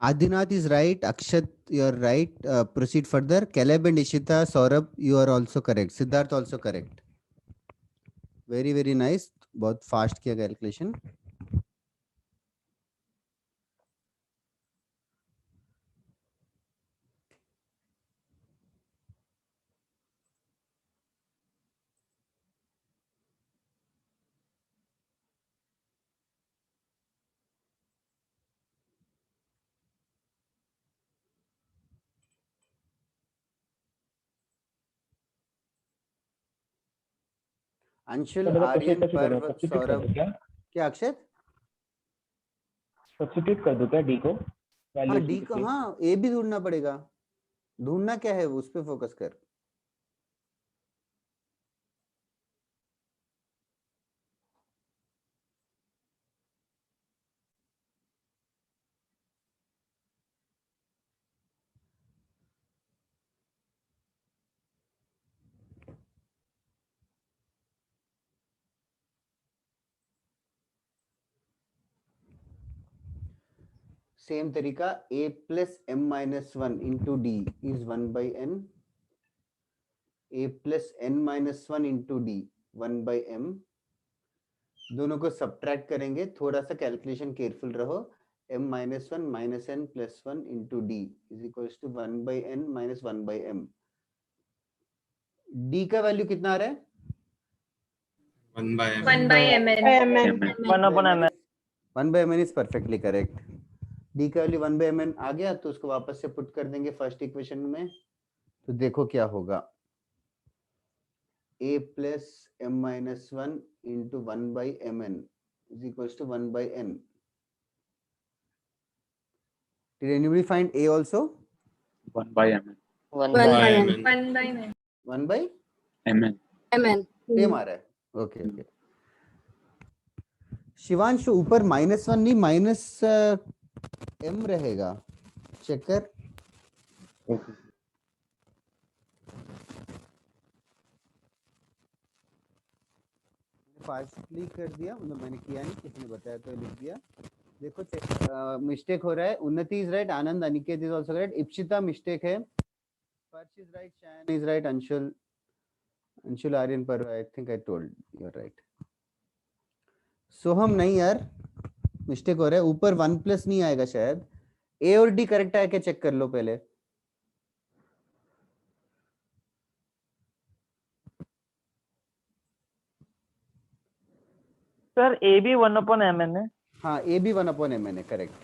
S2: Adinath is right. Akshat, you are right. Proceed further. Caleb and Ishita, Saurabh, you are also correct. Siddharth also correct. Very, very nice. बहुत fast किया calculation. Anshul, Aryan, पर्व, सौरभ. क्या अक्षत?
S14: Substitute कर दूं क्या डी को?
S2: हाँ डी को, हाँ ए भी ढूंढना पड़ेगा. ढूंढना क्या है उस पे फोकस कर. सेम तरीका, a plus m minus 1 into d is 1 by n. a plus n minus 1 into d 1 by m. दोनों को सब्ट्रैक्ट करेंगे. थोड़ा सा कैलकुलेशन केयरफुल रहो. m minus 1 minus n plus 1 into d is equals to 1 by n minus 1 by m. d का value कितना आ रहा है?
S3: 1 by m.
S7: 1 by mn.
S1: 1 upon mn.
S2: 1 by mn is perfectly correct. d का value 1 by mn आ गया तो उसको वापस से पुट कर देंगे फर्स्ट इक्वेशन में. तो देखो क्या होगा. a plus m minus 1 into 1 by mn is equals to 1 by n. Did anybody find a also?
S6: 1 by mn.
S7: 1
S3: by
S7: by
S3: mn.
S7: 1 by 9.
S2: 1 by
S6: mn.
S12: MN.
S2: Same आ रहा है. Okay okay. शिवांश ऊपर -1 नहीं -m रहेगा, चेक कर.
S6: Okay.
S2: Partially कर दिया, मतलब मैंने किया नहीं, किसी ने बताया तो लिख दिया. देखो चेक, मिस्टेक हो रहा है. Unnati is right, Anand Aniket is also right, Ipsita mistake है, Parsh is right, Shain is right, Anshul Aryan पर I think I told you are right. Soham नहीं यार, मिस्टेक हो रहा है. ऊपर 1+ नहीं आएगा शायद. ए और डी करेक्ट है क्या, चेक कर लो पहले.
S1: सर ए भी 1/mn है.
S2: हाँ, ए भी 1/mn है, करेक्ट.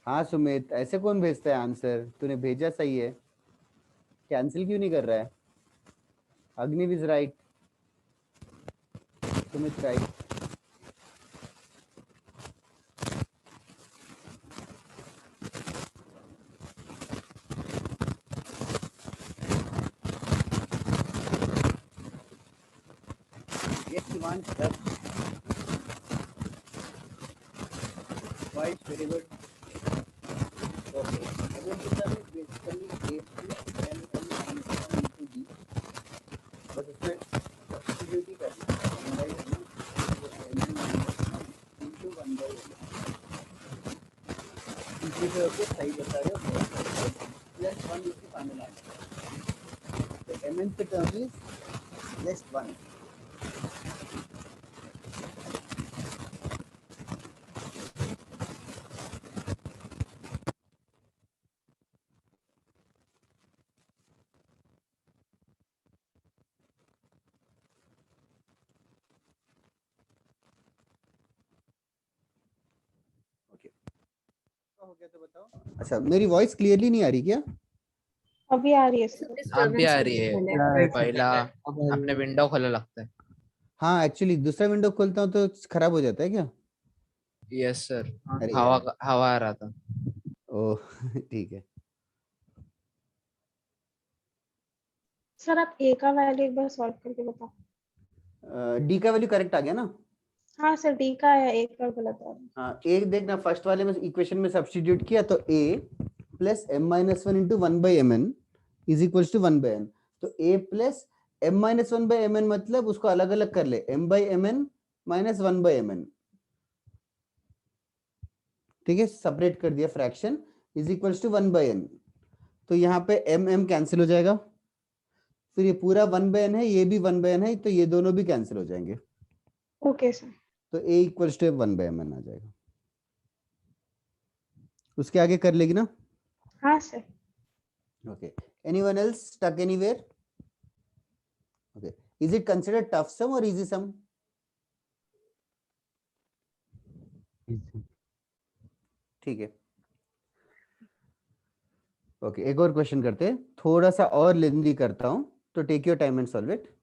S2: हाँ सुमित, ऐसे कौन भेजता है आंसर, तूने भेजा सही है, कैंसिल क्यों नहीं कर रहा है. Agniv is right, Sumit right. Right, very good. Okay. Again, this is basically A to N into D. But इसमें substitute ही करना है. 1 by N into 1 by N. इसी पे ओके सही बता रहे हो. Plus 1 is the final answer. The mnth term is plus 1. हो गया तो बताओ. अच्छा, मेरी वॉइस क्लियरली नहीं आ रही क्या?
S4: अभी आ रही है सर.
S5: आप भी आ रही है. पहला अपने विंडो खोला लगता है.
S2: हाँ, एक्चुअली दूसरा विंडो खोलता हूँ तो खराब हो जाता है क्या?
S5: यस सर,
S2: अरे
S5: हवा आ रहा था.
S2: ओह ठीक है.
S4: सर आप ए का वैल्यू एक बार सॉल्व करके बताओ.
S2: डी का वैल्यू करेक्ट आ गया ना?
S4: हाँ सर, डी का है, ए का गलत आ रहा है.
S2: हाँ, एक देखना, फर्स्ट वाले में इक्वेशन में सब्स्टिट्यूट किया तो a plus m-1 into 1/mn is equals to 1/n. तो a प्लस m-1/mn मतलब उसको अलग अलग कर ले, m/mn माइनस 1/mn. ठीक है, सेपरेट कर दिया fraction, is equals to 1/n. तो यहाँ पे m कैंसिल हो जाएगा, फिर ये पूरा 1/n है, ये भी 1/n है, तो ये दोनों भी कैंसिल हो जाएंगे.
S4: Okay sir.
S2: तो a इक्वल्स टू 1/mn आ जाएगा. उसके आगे कर लेगी ना?
S4: हाँ sir.
S2: Okay. Anyone else stuck anywhere? Okay. Is it considered tough sum or easy sum? ठीक है. ओके, एक और क्वेश्चन करते हैं, थोड़ा सा और लेंदी करता हूं, तो take your time and solve it.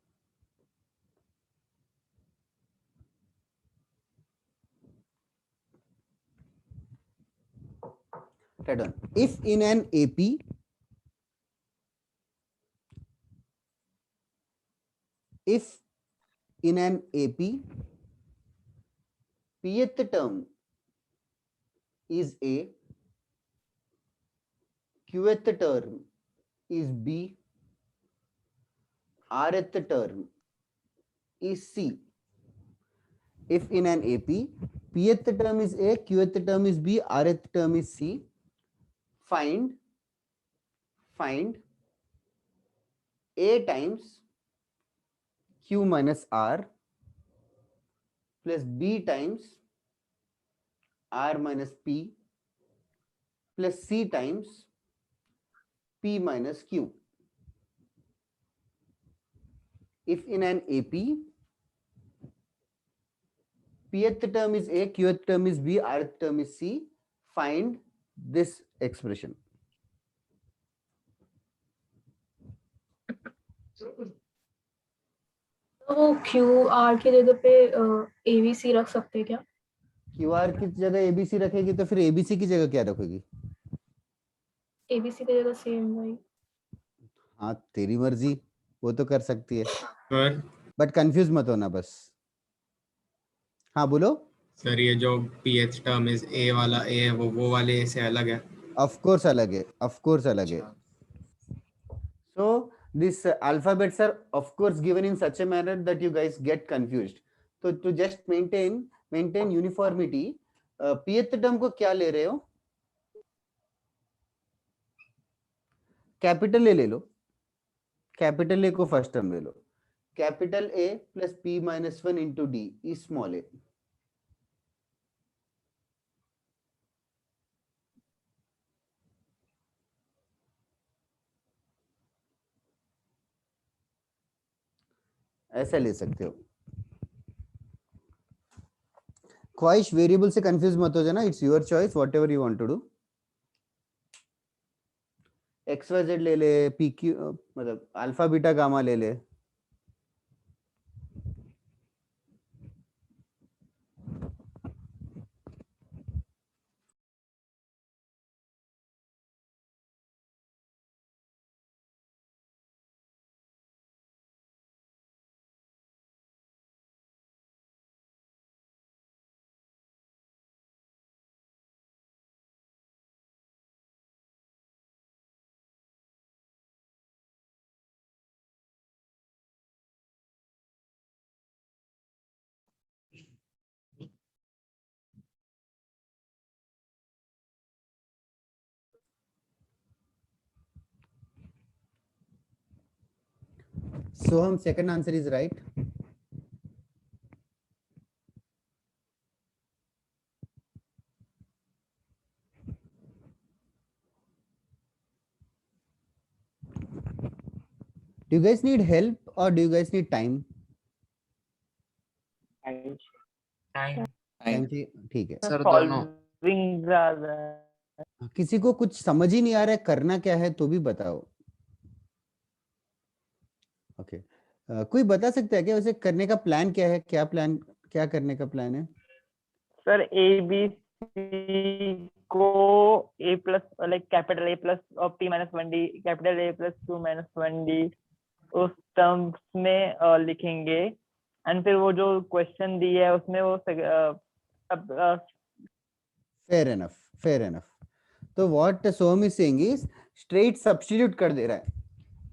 S2: Right on. If in an AP pth term is A, qth term is B, rth term is C. If in an AP pth term is A, qth term is B, rth term is C, find A times Q minus R plus B times R minus P plus C times P minus Q. If in an AP pth term is A, qth term is B, rth term is C, find this expression.
S13: तो वो Q R की जगह पे ABC रख सकते हैं क्या?
S2: Q R की जगह एबीसी रखेगी तो फिर एबीसी की जगह क्या रखेगी?
S13: ABC की जगह सेम भाई।
S2: हाँ तेरी मर्जी, वो तो कर सकती है,
S3: सर
S2: बट कंफ्यूज मत होना बस। हाँ बोलो।
S3: सर ये जो pth टर्म इज ए वाला ए है वो वाले ए से अलग है।
S2: ऑफ कोर्स अलग है, ऑफ कोर्स अलग है। So this alphabets are of course given in such a manner that you guys get confused. So to just maintain uniformity, pth term को क्या ले रहे हो? कैपिटल ए ले लो, कैपिटल ए को फर्स्ट टर्म ले लो, capital A plus p minus 1 into D E small A. ऐसा ले सकते हो। ख्वाहिश वेरिएबल से कंफ्यूज मत हो जाना, it's your choice, whatever you want to do. X y z ले ले, पी क्यू मतलब अल्फा बीटा गामा ले ले। Soham, second answer is right. Do you guys need help or do you guys need time?
S5: Time
S2: time चाहिए, ठीक है।
S5: Sir दोनों।
S1: Solving ज्यादा है।
S2: किसी को कुछ समझ ही नहीं आ रहा है करना क्या है तो भी बताओ। ओके कोई बता सकता है क्या वैसे करने का प्लान क्या है? क्या करने का प्लान है?
S1: सर ए बी सी को A plus like capital A plus और p minus 1d capital A plus 2 minus 1d उस टर्म्स में लिखेंगे एंड फिर वो जो क्वेश्चन दी है उसमें वो
S2: फेयर इनफ। तो what Soham is saying is straight substitute कर दे रहा है,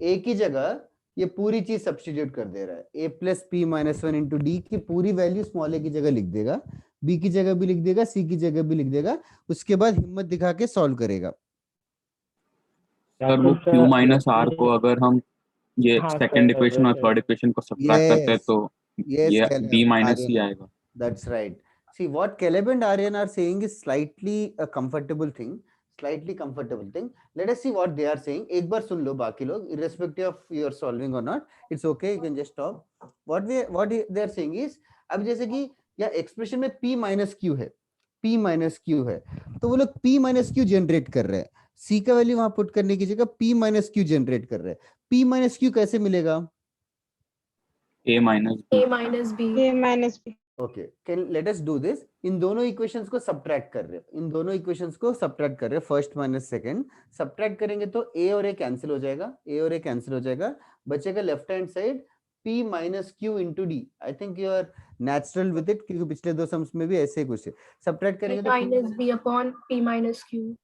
S2: ए की जगह ये पूरी चीज सब्स्टिट्यूट कर दे रहा है। A plus P minus 1 into D की पूरी वैल्यू स्मॉल ए की जगह लिख देगा, बी की जगह भी लिख देगा, सी की जगह भी लिख देगा, उसके बाद हिम्मत दिखा के सॉल्व करेगा।
S6: सर वो q माइनस r को अगर हम ये सेकंड इक्वेशन और थर्ड इक्वेशन को सब्ट्रैक्ट करते हैं तो ये b माइनस c आएगा।
S2: That's right. See what Caleb and Aryan are saying is slightly a comfortable thing. Let us see what they are saying. एक बार सुन लो बाकी लोग, irrespective of your solving or not, it's okay. You can just stop. What they are saying is, अब जैसे कि या expression में p minus Q है, तो वो लोग p माइनस क्यू जनरेट कर रहे हैं, c का वैल्यू वहां पुट करने की जगह p माइनस क्यू जनरेट कर रहे हैं। p माइनस क्यू कैसे मिलेगा?
S6: a minus b।
S2: Okay let us do this. इन दोनों इक्वेशंस को सब्ट्रैक्ट कर रहे हैं, फर्स्ट माइनस सेकंड सब्ट्रैक्ट करेंगे तो a और a कैंसिल हो जाएगा, बचेगा left hand side p minus q into d. I think you are natural with it क्योंकि पिछले दो सम्स में भी ऐसे ही कुछ है। सब्ट्रैक्ट करेंगे तो
S13: minus b upon p minus q।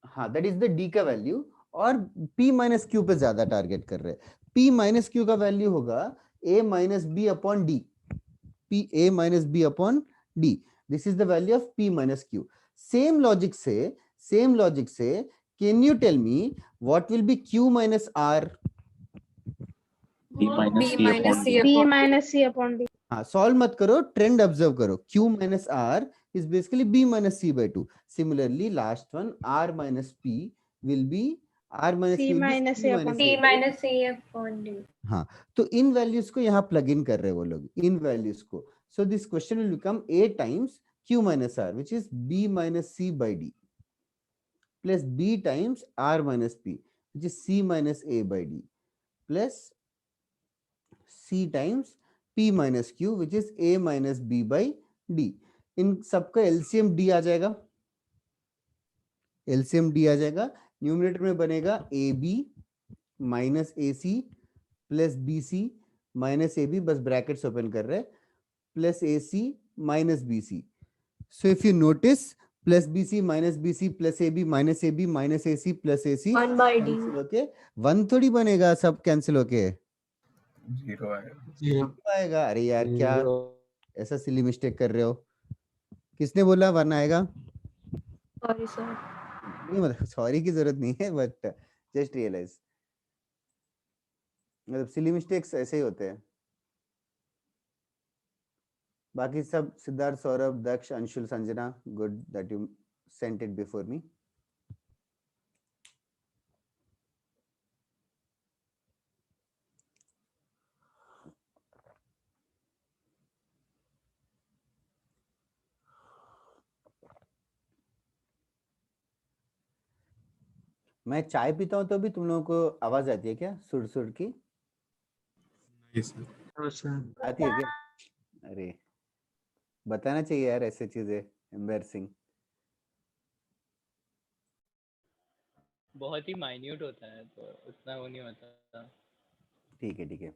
S2: हाँ दैट इज द d का वैल्यू और p माइनस q पे ज्यादा टारगेट कर रहे हैं। p माइनस q का वैल्यू होगा a minus b upon d, a minus b upon d. This is the value of p minus q. Same logic से can you tell me what will be q minus r?
S6: b minus c upon d.
S2: हाँ solve मत करो, trend observe करो। q minus r is basically b minus c by 2. Similarly last one r minus p will be r minus
S4: c minus c upon d.
S2: हाँ तो इन values को यहाँ plug in कर रहे हैं वो लोग, इन वैल्यूज को। So this question will become a times q minus r which is b minus c by d plus b times r minus p which is c minus a by d plus c times p minus q which is a minus b by d। इन सबका LCM d आ जाएगा, numerator में बनेगा a b minus a c plus b c minus a b, बस brackets open कर रहे हैं, plus a c minus b c. So if you notice, plus BC minus BC plus AB minus AB minus AC plus AC
S13: 1 by D.
S2: cancel होके 1 थोड़ी बनेगा, सब cancel होके
S9: 0 आएगा.
S2: 0 आएगा. अरे यार क्या ऐसा सिली मिस्टेक कर रहे हो? किसने बोला 1 आएगा?
S13: Sorry sir.
S2: नहीं, मतलब सॉरी की जरूरत नहीं है, बट जस्ट रियलाइज, मतलब सिली मिस्टेक्स ऐसे ही होते हैं. बाकी सब Siddharth, Saurabh, Daksh, Anshul, Sanjana, good that you sent it before me. मैं चाय पीता हूँ तो भी तुम लोगों को आवाज आती है क्या, सुर सुर की? आती है क्या? अरे बताना चाहिए यार, ऐसे चीजें एम्बैरसिंग.
S11: बहुत ही माइन्यूट होता है तो उतना वो नहीं होता.
S2: ठीक है ठीक है.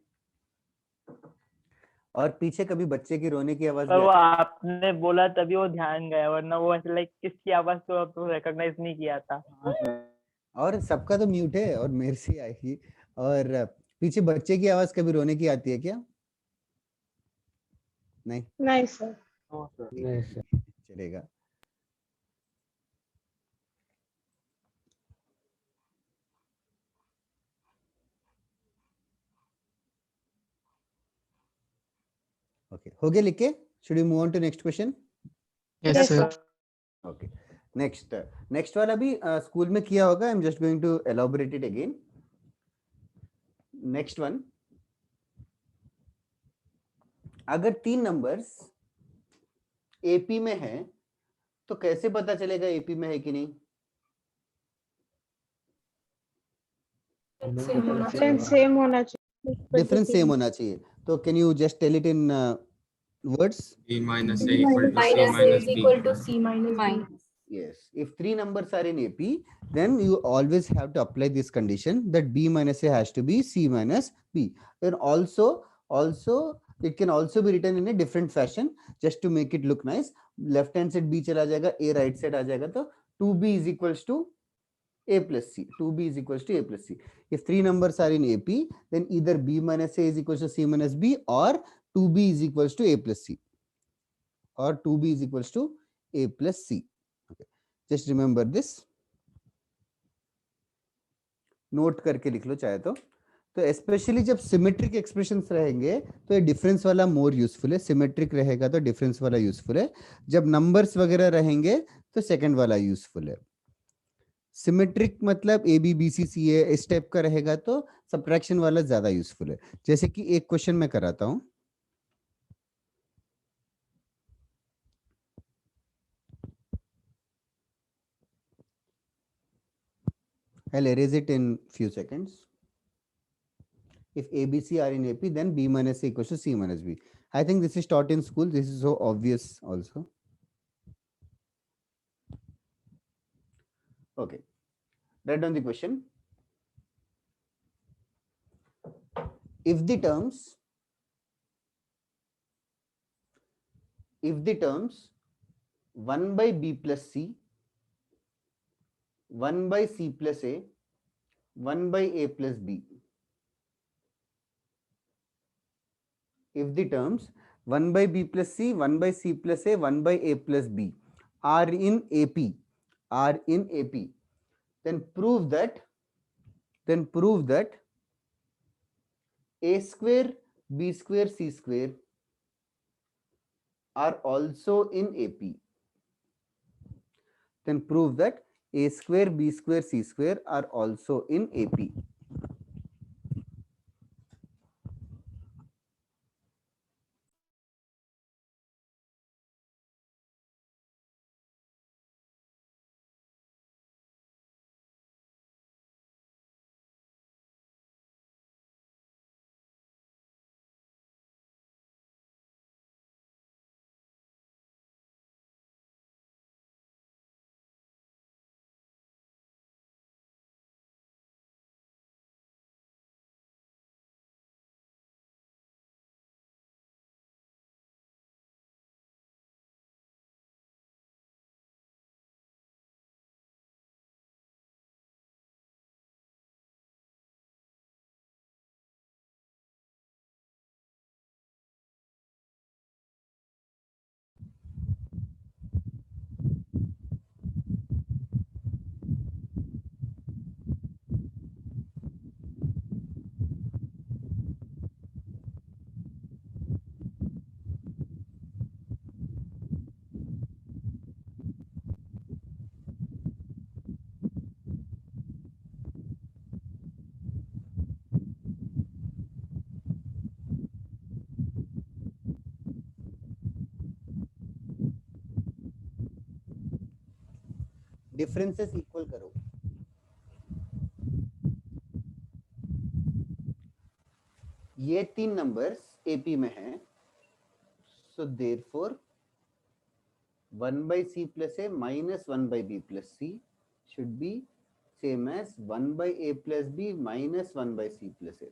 S2: और पीछे कभी बच्चे की रोने की आवाज
S1: पर
S2: भी
S1: वो
S2: आती
S1: आपने बोला तभी वो ध्यान गया, वरना वो ऐसे लाइक किसकी आवाज तो आप रिकॉग्नाइज नहीं किया था.
S2: है? और सबका तो म्यूट है और मेरे से आएगी. और पीछे बच्चे की आवाज कभी रोने की आती है क्या? नहीं
S4: नहीं सर.
S2: चलेगा. ओके, हो गया लिख के? Should we move on to next question?
S4: Yes, sir.
S2: Okay. Next वाला भी स्कूल में किया होगा. I am just going to elaborate it again. Next one, अगर 3 नंबर्स एपी में है तो कैसे पता चलेगा एपी में है कि नहीं?
S4: डिफरेंस सेम होना चाहिए.
S2: डिफरेंस सेम होना चाहिए. तो can you just tell it in words?
S3: B minus A equal to C
S13: Minus A
S3: minus
S13: is
S3: B.
S13: equal to C minus B.
S2: Yes, if 3 numbers are in AP, then you always have to apply this condition that B minus A has to be C minus B. And also it can also be written in a different fashion just to make it look nice. Left hand side B चला जाएगा, A right side आ जाएगा, तो 2B is equals to A plus C. 2B is equals to A plus C. If 3 numbers are in AP, then either B minus A is equals to C minus B, or 2B is equals to A plus C, or 2B is equals to A plus C. Okay, just remember this. Note करके लिख लो चाहे तो. Specially जब symmetric expressions रहेंगे तो ये difference वाला more useful है. सिमेट्रिक रहेगा तो डिफरेंस वाला यूजफुल है. जब नंबर्स वगैरह रहेंगे तो सेकंड वाला यूजफुल है. सिमेट्रिक मतलब ए बी बी सी सी है, इस टाइप का रहेगा तो सब्ट्रैक्शन वाला ज्यादा यूजफुल है. जैसे कि एक क्वेश्चन मैं कराता हूं. I'll erase it in few seconds. If A, B, C are in AP, then B minus A equals to C minus B. I think this is taught in school. This is so obvious also. Okay. Write down the question. If the terms 1 by B plus C, 1 by C plus A, 1 by A plus B. If the terms 1 by B plus C, 1 by C plus A, 1 by A plus B are in AP, then prove that A square, B square, C square are also in AP. Then prove that A square, B square, C square are also in AP. Differences equal करो। ये 3 numbers AP में हैं, so therefore 1/c plus a minus 1/b plus c should be same as 1/a plus b minus 1/c plus a.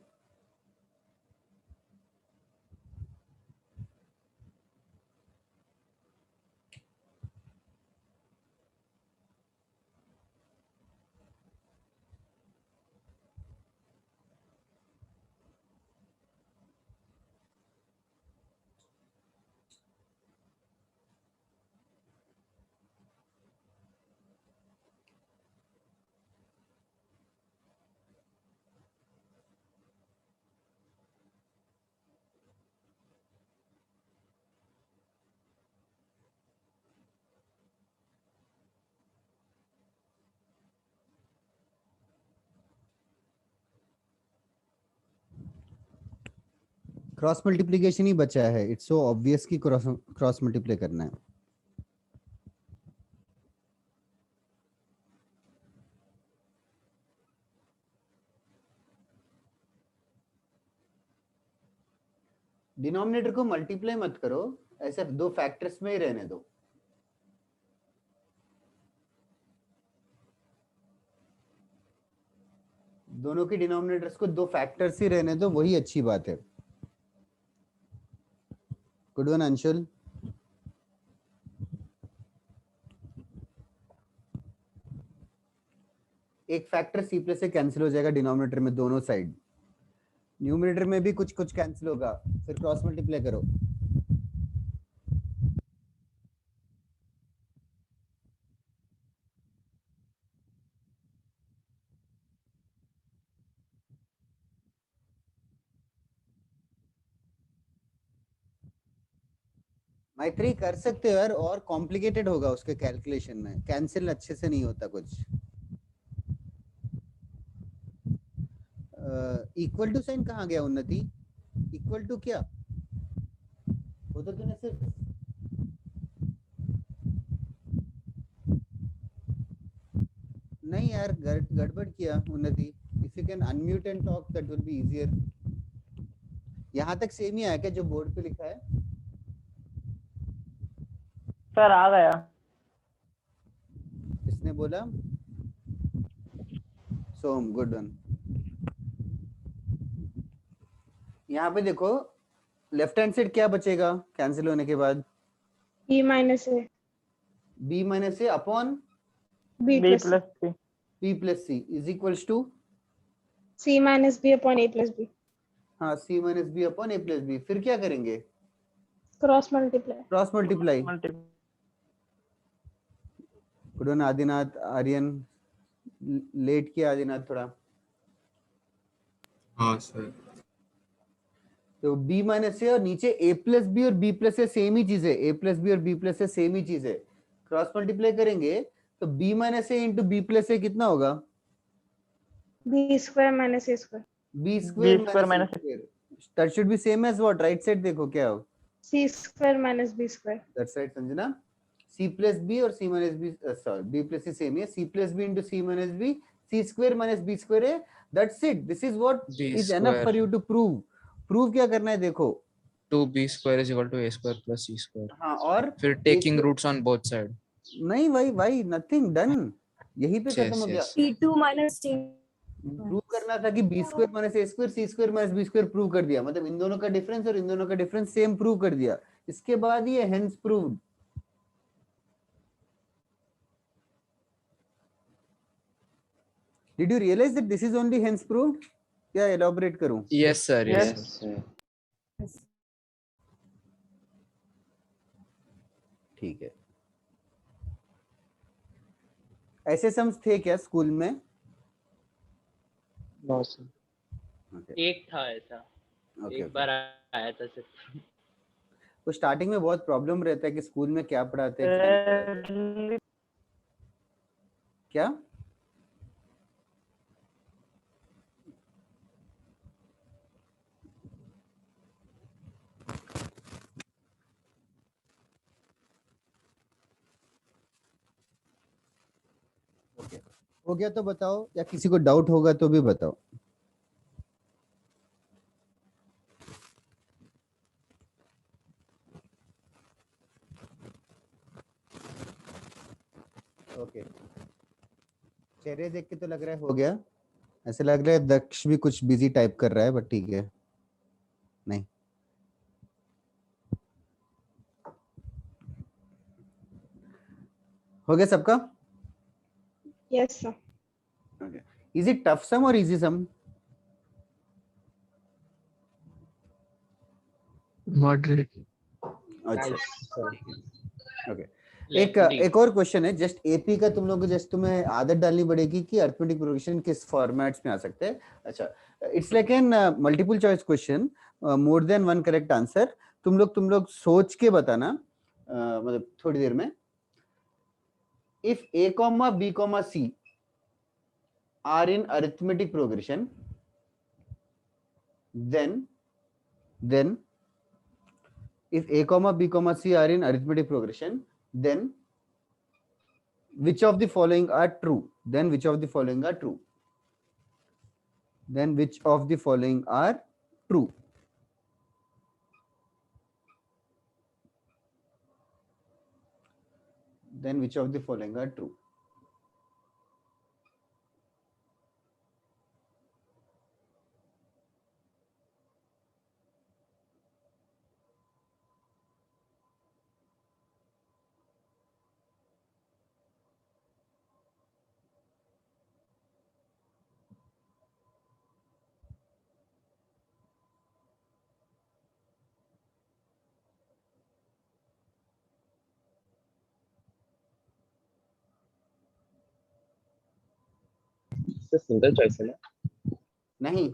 S2: Cross multiplication ही बचा है, it's so obvious कि cross multiply करना है। डिनोमिनेटर को मल्टीप्लाई मत करो, ऐसे 2 फैक्टर्स में ही रहने दो। दोनों के डिनोमिनेटर्स को 2 फैक्टर्स ही रहने दो, वही अच्छी बात है। Good one Anshul. एक फैक्टर सी प्लस से कैंसिल हो जाएगा डिनोमिनेटर में दोनों साइड, न्यूमरेटर में भी कुछ कुछ कैंसिल होगा, फिर क्रॉस मल्टीप्लाई करो। मैत्री कर सकते हो यार, और कॉम्प्लिकेटेड होगा उसके कैलकुलेशन में, कैंसिल अच्छे से नहीं होता कुछ। इक्वल टू साइन कहाँ गया उन्नति? इक्वल टू क्या वो तो तूने सिर्फ नहीं यार, गड़बड़ किया उन्नति। If you can unmute and talk that will be easier. यहाँ तक सेम ही आया क्या जो बोर्ड पे लिखा है?
S1: सर आ गया।
S2: किसने बोला? सोम, गुड वन। यहाँ पे देखो लेफ्ट हैंड साइड क्या बचेगा कैंसिल होने के बाद?
S4: b minus a
S2: b minus a upon
S4: b
S1: b
S4: plus
S1: plus c
S2: p plus c is equals to
S4: c minus b upon a plus b।
S2: हाँ, c minus b upon a plus b। फिर क्या करेंगे?
S4: Cross multiply.
S2: Cross multiply. Good one Adinath. Aryan late किया आदिनाथ थोड़ा।
S3: हाँ sir.
S2: तो b minus A और नीचे a प्लस बी और b प्लस ए सेम ही चीज है, a प्लस बी और b प्लस ए सेम ही चीज है। क्रॉस मल्टीप्लाई करेंगे तो b minus a into b plus a कितना होगा?
S4: b square minus a square.
S2: b square
S1: square
S2: minus that should be same as what? Right side देखो क्या हो?
S4: c square minus b square.
S2: That's right Sanjana. c plus b और c minus b, sorry b plus c same है, c plus b into c minus b, c square minus b square है। That's it, this is what is enough for you to prove. Prove क्या करना है देखो,
S5: 2b square is equal to a square plus c square।
S2: हाँ, और
S5: फिर taking roots on both side।
S2: नहीं भाई नथिंग डन, यही पे खत्म हो गया।
S13: c2 minus c
S2: प्रूव करना था कि b square minus a square c square minus b square prove कर दिया, मतलब इन दोनों का डिफरेंस और इन दोनों का डिफरेंस सेम प्रूव कर दिया। इसके बाद ये hence proved. Did you realize that this is only hence proved? क्या elaborate करूं?
S5: Yes sir, yes sir।
S2: ठीक है। ऐसे सम्स थे क्या स्कूल में?
S11: No sir.
S2: Okay.
S11: एक था ऐसा, एक बार आया था सिर्फ।
S2: तो स्टार्टिंग में बहुत प्रॉब्लम रहता है कि स्कूल में क्या पढ़ाते हैं, क्या? हो गया तो बताओ, या किसी को डाउट होगा तो भी बताओ। ओके, चेहरे देख के तो लग रहा है हो गया। ऐसे लग रहा है दक्ष भी कुछ बिजी टाइप कर रहा है, बट ठीक है। नहीं, हो गया सबका?
S4: Yes sir.
S2: Okay. Is it tough sum or easy sum?
S15: Moderate.
S2: अच्छा, ओके। एक और क्वेश्चन है, जस्ट एपी का तुम लोग को जस्ट तुम्हें आदत डालनी पड़ेगी कि अरिथमेटिक प्रोग्रेशन किस फॉर्मेट्स में आ सकते हैं। अच्छा, it's like an multiple choice question, more than one correct answer. तुम लोग सोच के बताना, मतलब थोड़ी देर में। If a, b, c are in arithmetic progression, then if a, b, c are in arithmetic progression, then which of the following are true? Then which of the following are true? Then which of the following are true? Then which of the following are true?
S14: Single choice है ना?
S2: नहीं,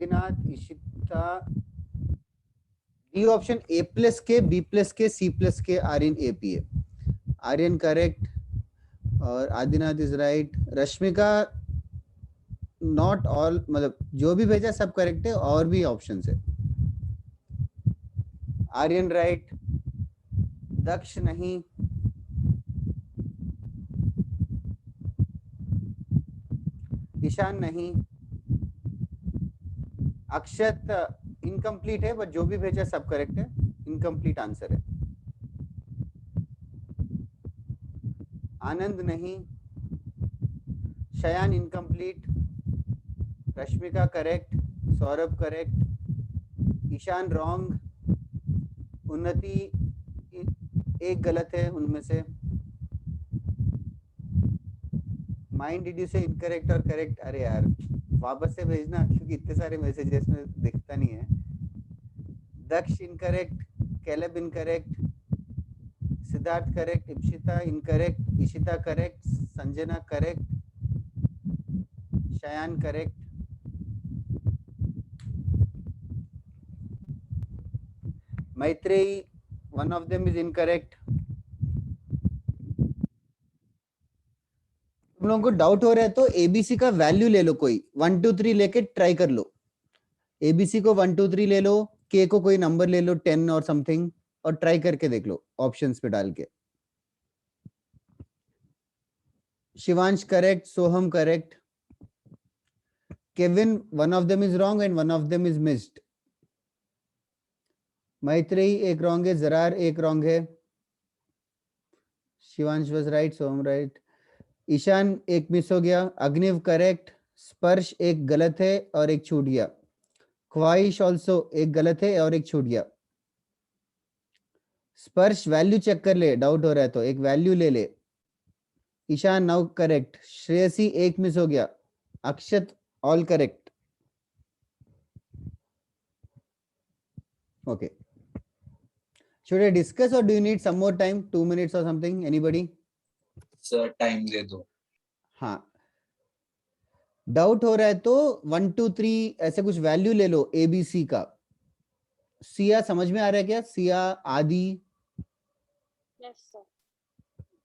S2: Adinath, Ishita, D option A plus K, B plus K, C plus K are in APA. Aryan correct और Adinath is right. Rashmika not all, मतलब जो भी भेजा सब correct है, और भी ऑप्शन है। आर्यन राइट, दक्ष नहीं, ईशान नहीं, अक्षत इनकम्प्लीट है, बट जो भी भेजा सब करेक्ट है, इनकम्प्लीट आंसर है। आनंद नहीं, Shayan incomplete, Rashmika correct, Saurabh correct, Ishan wrong, Unnati एक गलत है उनमें से। Mind did you say incorrect और करेक्ट? अरे यार वापस से भेजना, क्योंकि इतने सारे मैसेजेस में दिखता नहीं है। Daksh incorrect, Caleb incorrect, Siddharth correct, Ipsita incorrect, Ishita correct, Sanjana correct, Shayan correct, Maitreyi one of them is incorrect. तुम लोगों को डाउट हो रहा है तो एबीसी का वैल्यू ले लो, कोई 1 2 3 लेके ट्राई कर लो। एबीसी को 1 2 3 ले लो, के को कोई नंबर ले लो 10 और समथिंग, और ट्राई करके देख लो ऑप्शंस पे डाल के। Shivansh correct, Soham correct, Kevin one of them is wrong and one of them is missed. Maitreyi एक रॉन्ग है, जरार एक रॉन्ग है, Shivansh was right, Soham right, Ishan एक मिस हो गया, अग्निव करेक्ट, स्पर्श एक गलत है और एक छूट गया, ख्वाहिश ऑल्सो एक गलत है और एक छूट गया। स्पर्श वैल्यू चेक कर ले, डाउट हो रहा है तो एक वैल्यू ले ले। ईशान नाउ करेक्ट, श्रेयसी एक मिस हो गया, Akshat all correct. Okay, should I discuss or do you need some more time, 2 minutes or something, anybody?
S9: Sir time दे दो।
S2: हाँ, डाउट हो रहा है तो 1 2 3 ऐसे कुछ वैल्यू ले लो ABC का। सिया समझ में आ रहा है क्या? Siya, Adi,
S7: Yes, sir.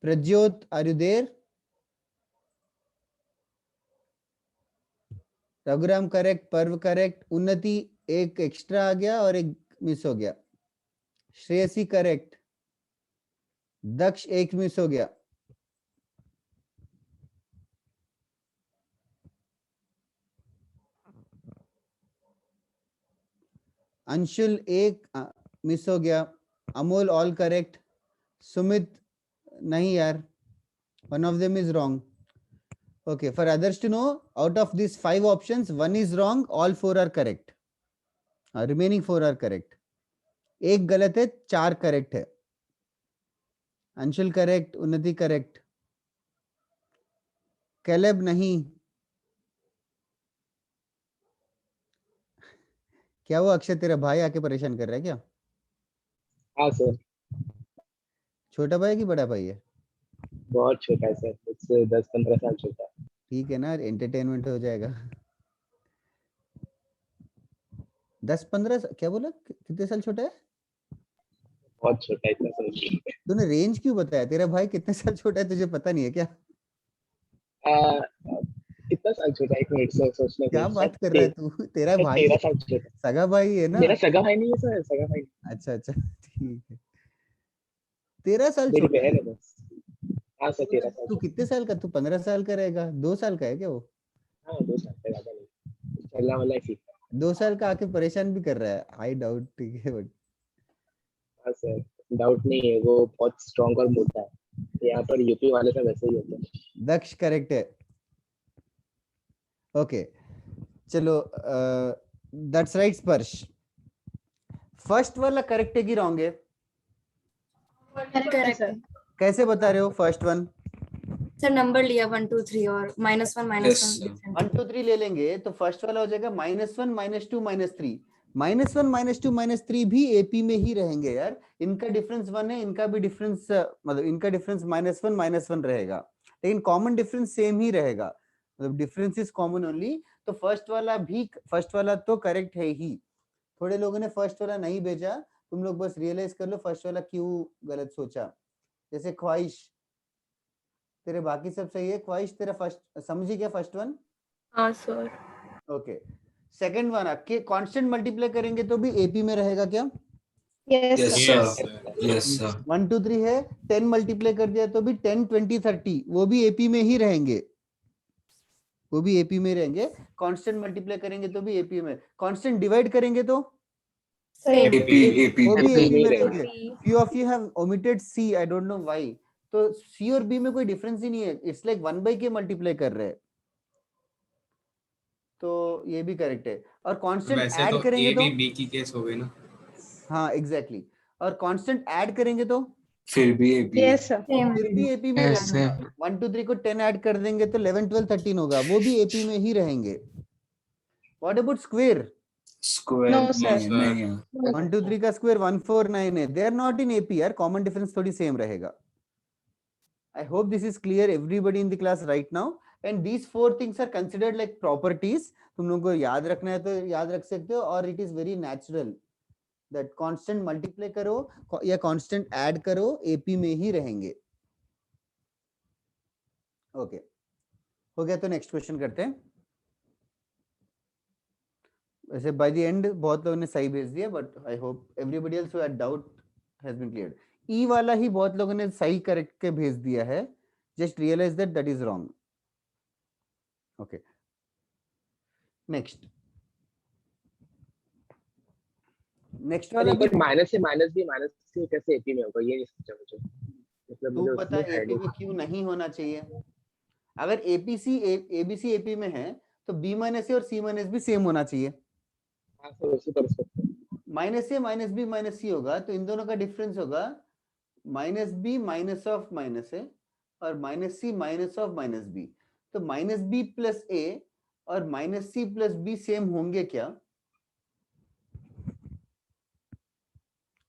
S2: Prajyot, are you there? Raghuram correct, Parv correct, Unnati एक एक्स्ट्रा आ गया और एक मिस हो गया, श्रेयसी करेक्ट, दक्ष एक मिस हो गया, अंशुल एक मिस हो गया, अमोल ऑल करेक्ट, सुमित नहीं यार, one of them is wrong. Okay, for others to know, out of these 5 options, 1 is wrong, all 4 are correct. Remaining 4 are correct. एक गलत है, 4 करेक्ट है। अंशुल करेक्ट, उन्नति करेक्ट, कैलेब नहीं। क्या वो अक्षय तेरा भाई आके परेशान कर रहा है क्या?
S14: हाँ सर,
S2: छोटा भाई कि बड़ा भाई है?
S14: बहुत छोटा है सर, उससे 10-15 साल छोटा है।
S2: ठीक है ना, एंटरटेनमेंट हो जाएगा। 10-15 क्या बोला, कितने साल छोटा है?
S14: बहुत छोटा है, इतना समझ नहीं।
S2: तूने रेंज क्यों बताया? तेरा भाई कितने साल छोटा है तुझे पता नहीं है क्या?
S14: कितना साल छोटा है? 1 मिनट सर, सोचने दो।
S2: क्या बात कर रहा है तू? तेरा भाई
S14: 13 साल छोटा।
S2: सगा भाई है ना?
S14: मेरा सगा भाई नहीं है सर, सगा भाई।
S2: अच्छा अच्छा, ठीक है। 13 साल
S14: मेरी
S2: छोटा
S14: बहन
S2: है?
S14: है बस। हाँ सर, 13 साल।
S2: तू कितने साल का? तू 15 साल का रहेगा। 2 साल का है क्या वो?
S14: हाँ, 2 साल का, ज्यादा नहीं। चलना वाला है, सीखा।
S2: 2 साल का आके परेशान भी कर रहा है, आई डाउट। ठीक है, बट
S14: हाँ सर, डाउट नहीं है, वो बहुत स्ट्रॉन्ग और मोटा है। यहाँ पर यूपी वाले सब वैसे ही होते हैं।
S2: दक्ष करेक्ट है। ओके, चलो, दैट्स राइट स्पर्श। फर्स्ट वाला करेक्ट है कि रॉन्ग है?
S12: करेक्ट है।
S2: कैसे बता रहे हो फर्स्ट वन?
S15: सर नंबर लिया 1 2 3 और -1
S2: 1 2 3 ले लेंगे तो फर्स्ट वाला हो जाएगा -1 -2 -3। -1 -2 -3 भी एपी में ही रहेंगे यार। इनका डिफरेंस 1 है, इनका भी डिफरेंस, मतलब इनका डिफरेंस -1 -1 रहेगा, लेकिन कॉमन डिफरेंस सेम ही रहेगा, मतलब डिफरेंस इज कॉमन ओनली। तो फर्स्ट वाला तो करेक्ट है ही। थोड़े लोगों ने फर्स्ट वाला नहीं भेजा, तुम लोग बस रियलाइज कर लो फर्स्ट वाला क्यों गलत सोचा। जैसे ख्वाहिश, तेरे बाकी सब सही है, ख्वाहिश तेरा फर्स्ट समझी क्या? First one?
S13: हाँ सर।
S2: ओके, सेकंड वन आपके कांस्टेंट मल्टीप्लाई करेंगे तो भी एपी में रहेगा क्या?
S4: Yes
S9: yes sir.
S2: 1 2 3 है, 10 मल्टीप्लाई कर दिया तो भी 10 20 30 वो भी एपी में ही रहेंगे, वो भी एपी में रहेंगे। कांस्टेंट मल्टीप्लाई करेंगे तो भी एपी में, कांस्टेंट डिवाइड करेंगे तो
S9: एपी
S2: वो भी एपी में रहेंगे। few of you have omitted C, I don't know why। तो C और B में कोई डिफरेंस ही नहीं है, इट्स लाइक 1/k मल्टीप्लाई कर रहे हैं, तो ये भी करेक्ट है। और कांस्टेंट ऐड
S3: तो
S2: करेंगे तो
S3: A भी B की केस हो गई ना।
S2: हाँ एग्जैक्टली, और कांस्टेंट ऐड करेंगे तो
S9: फिर भी एपी।
S4: यस सर,
S2: फिर भी एपी में रहेगा। 1 2 3 को 10 ऐड कर देंगे तो 11 12 13 होगा, वो भी एपी में ही रहेंगे। What about square?
S9: Square
S4: No, sir.
S9: नहीं है।
S2: 1 2 3 का स्क्वायर 149 है, they are not in AP यार, कॉमन डिफरेंस थोड़ी सेम रहेगा। I hope this is clear everybody in the class right now, and these 4 things are considered like properties। तुम लोगों को याद रखना है तो याद रख सकते हो, और it is very natural that constant multiply करो या constant add करो AP में ही रहेंगे। Okay, हो गया, तो नेक्स्ट क्वेश्चन करते हैं। वैसे बाय द एंड बहुत लोगों ने सही भेज दिया, but I hope everybody else who had doubt has been cleared. E वाला ही बहुत लोगों ने सही करेक्ट के भेज दिया है, just realise that that is wrong. Okay, next वाला भी
S14: माइनस से माइनस भी माइनस से कैसे एपी में होगा, ये नहीं समझा मुझे। मतलब
S2: तू
S14: मुझे
S2: पता
S14: उसमें
S2: एपी में क्यों नहीं होना चाहिए? अगर एपीसी एबीसी एपी में है तो बी माइनस ए और सी माइनस बी सेम होना चाहिए।
S14: हाँ सर, उसी पर सकते हैं।
S2: Minus A minus B minus C होगा तो इन दोनों का डिफरेंस होगा minus B minus of minus A और minus C minus of minus B. तो माइनस बी प्लस ए और minus C plus B same होंगे क्या?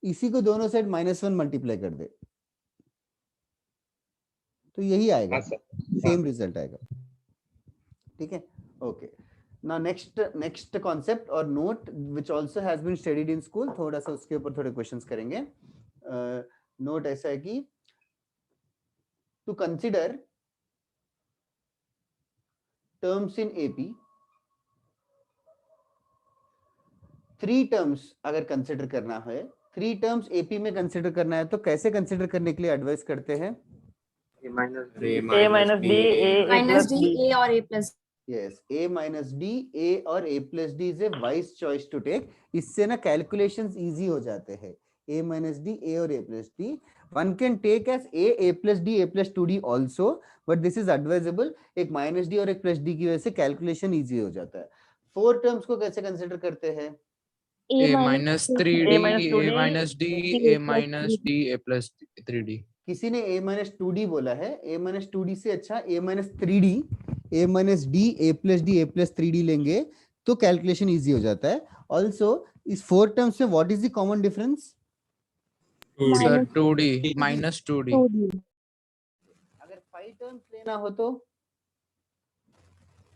S2: इसी को दोनों साइड -1 मल्टीप्लाई कर दे तो यही आएगा, सेम रिजल्ट आएगा। ठीक है, ओके। नाउ नेक्स्ट कॉन्सेप्ट और note which also has been studied in school, थोड़ा सा उसके ऊपर थोड़े क्वेश्चंस करेंगे। नोट ऐसा है कि to consider terms in AP, 3 terms अगर कंसिडर करना है, 3 टर्म्स एपी में कंसिडर करना है तो कैसे कंसिडर करने के लिए एडवाइस करते हैं?
S1: a minus b
S15: a और a plus
S2: Yes, a minus d, a और a plus d is a wise choice to take. इससे ना calculations easy हो जाते हैं। a minus d, a और a plus d. One can take as a plus d, a plus 2d also, but this is advisable. एक minus d और एक plus d की वजह से calculation easy हो जाता है। 4 terms को कैसे consider करते हैं?
S5: a minus 3d, a minus d, a minus d, a plus 3d।
S2: किसी ने a minus 2d बोला है, a minus 2d से अच्छा a minus 3d, a minus d, a plus d, a plus 3d लेंगे तो कैलकुलेशन इजी हो जाता है। ऑल्सो इस 4 टर्म्स में what is the common difference?
S5: Sir 2d minus 2d।
S2: अगर 5 टर्म्स लेना हो तो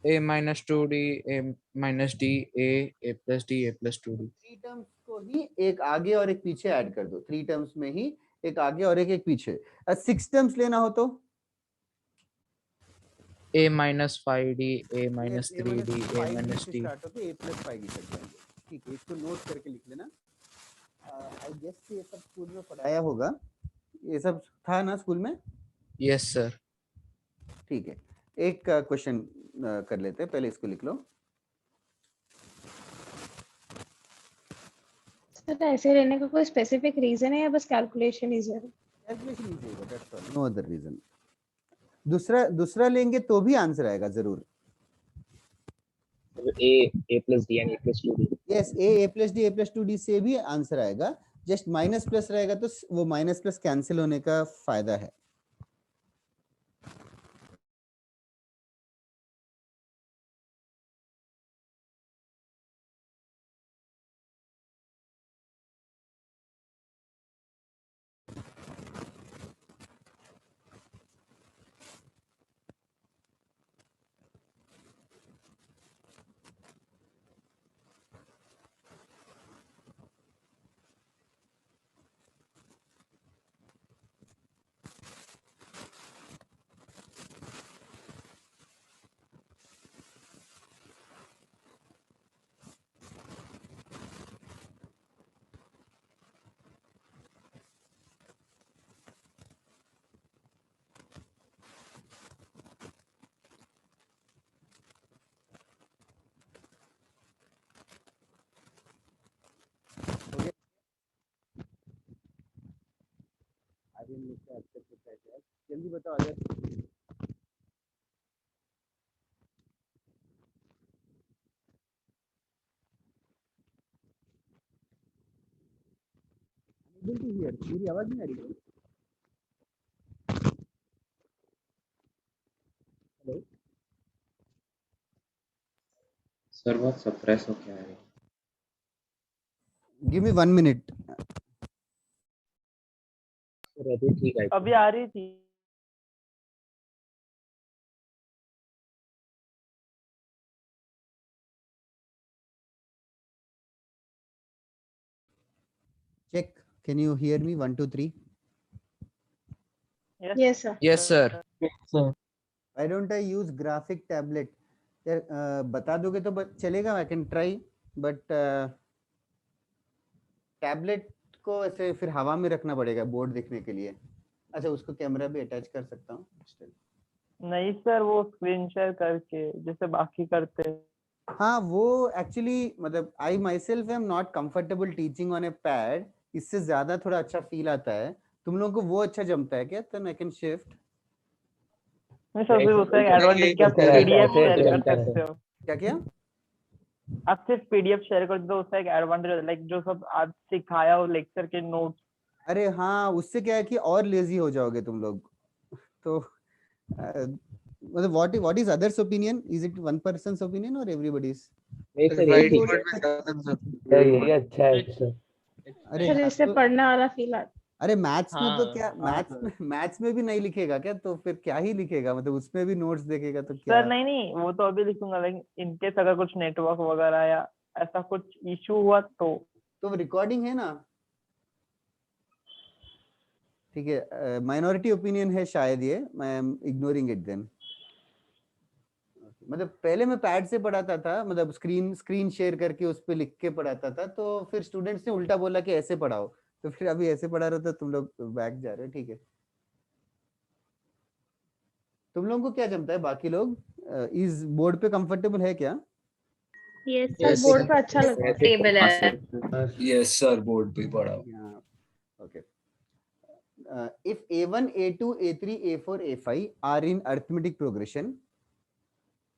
S5: a minus 2d, a minus d, a plus d, a plus 2d।
S2: 3 terms को ही एक आगे और एक पीछे ऐड कर दो, 3 टर्म्स में ही एक आगे और एक पीछे। 6 टर्म्स लेना हो तो
S5: a minus 5d, a minus 3d, a minus d।
S2: Start होके a plus 5d तक जाएंगे। ठीक है, इसको नोट करके लिख लेना। आई गेस ये सब स्कूल में पढ़ाया होगा, ये सब था ना स्कूल में?
S5: Yes sir.
S2: ठीक है, एक क्वेश्चन कर लेते हैं, पहले इसको लिख लो।
S4: सर ऐसे लेने का कोई स्पेसिफिक रीजन है या बस कैलकुलेशन इजी है?
S2: कैलकुलेशन इजी होगा, that's all, no other reason. दूसरा लेंगे तो भी आंसर आएगा जरूर।
S14: a plus d and a plus 2d।
S2: Yes, a plus d, a plus 2d से भी आंसर आएगा, जस्ट माइनस प्लस रहेगा तो वो माइनस प्लस कैंसिल होने का फायदा है। जल्दी बताओ आगे। मेरी आवाज नहीं आ रही? हेलो
S16: सर, बहुत सप्रेस हो क्या है?
S2: Give me 1 minute.
S14: ठीक है,
S1: अभी आ रही थी।
S2: Check. Can you hear me? 1 2 3.
S4: Yes sir.
S5: Yes sir।
S2: Why don't I use graphic tablet? यार बता दोगे तो चलेगा, I can try, but tablet को ऐसे फिर हवा में रखना पड़ेगा बोर्ड देखने के लिए। अच्छा, उसको कैमरा भी अटैच कर सकता हूँ?
S1: नहीं सर, वो स्क्रीन शेयर करके जैसे बाकी करते हैं।
S2: हाँ, वो एक्चुअली मतलब I myself am not comfortable teaching on a pad, इससे ज्यादा थोड़ा अच्छा फील आता है। तुम लोगों को वो अच्छा जमता है क्या? तो आई कैन शिफ्ट।
S1: मैं सब होता है एडवांटेज क्या, पीडीएफ शेयर कर सकते हो।
S2: क्या
S1: आप सिर्फ पीडीएफ शेयर कर दो, उसका एक एडवांटेज लाइक जो सब आज सिखाया हो लेक्चर के नोट्स।
S2: अरे हाँ, उससे क्या है कि और लेजी हो जाओगे तुम लोग, तो मतलब what is others opinion? Is it one person's opinion or everybody's?
S14: नहीं सर यही ठीक है, यही अच्छा है सर।
S2: अरे
S4: सर
S2: हाँ,
S4: इससे
S2: तो
S4: पढ़ने वाला फील आता।
S2: अरे मैथ्स में तो
S1: हाँ,
S2: क्या, मैथ्स में भी नहीं लिखेगा क्या? तो फिर क्या ही लिखेगा, मतलब उसमें भी नोट्स देखेगा तो क्या?
S1: सर नहीं वो तो अभी लिखूंगा, लेकिन इनकेस अगर कुछ नेटवर्क वगैरह या ऐसा कुछ इशू हुआ तो
S2: रिकॉर्डिंग है ना, ठीक है। माइनॉरिटी ओपिनियन है शायद ये, मैं इग्नोरिंग इट देन। मतलब पहले मैं पैड से पढ़ाता था, मतलब स्क्रीन शेयर करके उस पे लिख के पढ़ाता था, तो फिर स्टूडेंट्स ने उल्टा बोला कि ऐसे पढ़ाओ, तो फिर अभी ऐसे पढ़ा रहे हो तो तुम लोग बैक जा रहे हो, ठीक है। तुम लोगों को क्या जमता है बाकी लोग? इस बोर्ड पे कंफर्टेबल है क्या?
S4: यस सर, बोर्ड पे अच्छा लगता है।
S15: टेबल है।
S9: यस सर, बोर्ड पे पढ़ाओ।
S2: Okay. If A1, A2, A3, A4, A5 are in arithmetic progression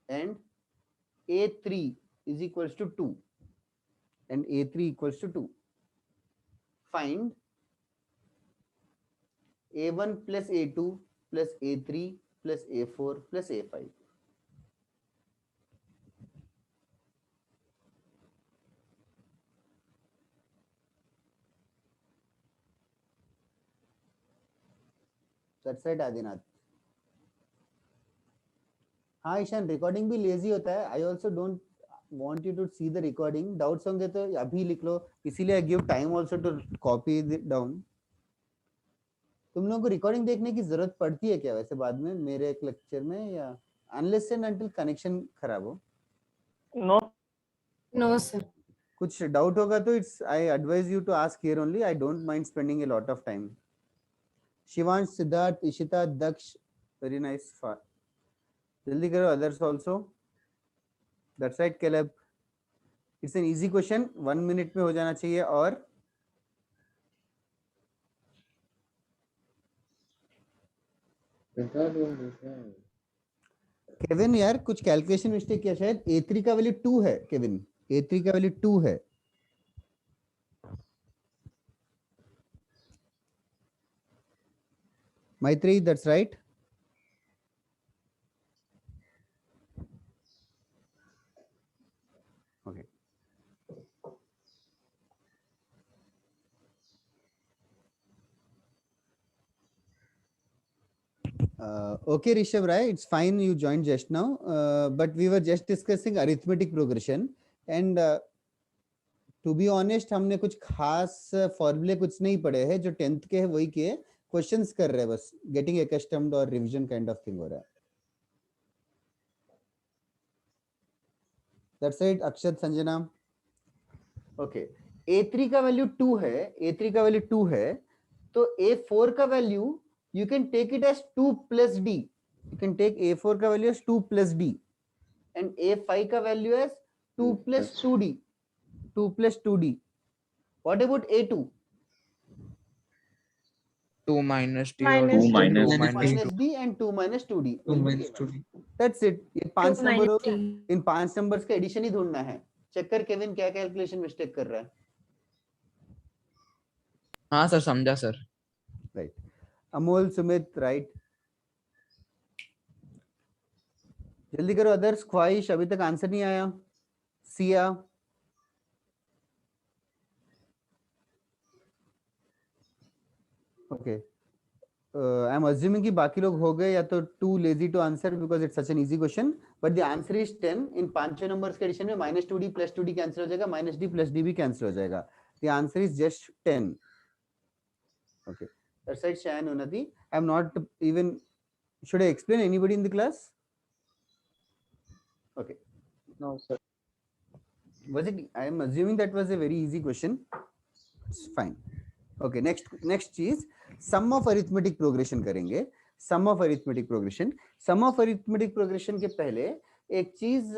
S2: and A3 is equals to 2 and A3 equals to 2, find A1 plus A2 plus A3 plus A4 plus A5. That's right, Adinath. हाँ Ishan, recording भी lazy होता है। I also don't want you to see the recording. Doubts होंगे तो अभी लिख लो, इसीलिए I give time also to copy down. तुम लोगों को रिकॉर्डिंग देखने की जरूरत पड़ती है क्या वैसे बाद में मेरे एक लेक्चर में, या अनलेस एंड अनटिल कनेक्शन खराब हो?
S15: No sir.
S2: कुछ डाउट होगा तो it's, I advise you to ask here only, I don't mind spending a lot of time. Shivansh, Siddharth, Ishita, Daksh, very nice. जल्दी करो, others also. That's right Caleb, it's an easy question, 1 minute में हो जाना चाहिए। और केविन यार कुछ कैलकुलेशन मिस्टेक किया शायद। A3 का वैल्यू 2 है केविन, A3 का वैल्यू 2 है। Maitri, that's right. Okay. Okay, Rishabh Rai, it's fine you joined just now, but we were just discussing arithmetic progression and to be honest हमने कुछ खास फॉर्मूले कुछ नहीं पढ़े हैं, जो 10th के है वही के क्वेश्चंस कर रहे हैं, बस गेटिंग accustomed और रिवीजन काइंड ऑफ थिंग हो रहा है। That's it, Akshat, Sanjana. Okay, A3 का वैल्यू 2 है, A3 का वैल्यू 2 है, तो A4 का value you can take it as 2 plus D. You can take A4 का value as 2 plus D and A5 का value as 2 plus 2D. 2 plus 2D. What about A2?
S5: 2 minus D
S2: minus
S5: or
S2: 2
S5: minus
S2: D and 2 minus 2D.
S5: 2 minus 2D.
S2: That's it. ये 5 number हो गए, इन 5 numbers का addition ही ढूंढना है। Check कर Kevin क्या calculation mistake कर रहा है।
S5: हाँ सर, समझा sir.
S2: Right. Amol, Sumit, right. जल्दी करो अदर्स। ख्वाहिश, अभी तक आंसर नहीं आया। Siya, okay. I am assuming कि बाकी लोग हो गए या तो too lazy to answer because it's such an easy question, but the answer is 10। इन 5 नंबर्स के एडिशन में -2D + 2D कैंसिल हो जाएगा, -D + D भी कैंसिल हो जाएगा। The answer is just 10। Okay, that's right, Shayan, Unnati. I'm not even, should I explain anybody in the class? Okay.
S11: No sir.
S2: Was it, I am assuming that was a very easy question. It's fine. Okay, next is sum of arithmetic progression करेंगे। sum of arithmetic progression के पहले एक चीज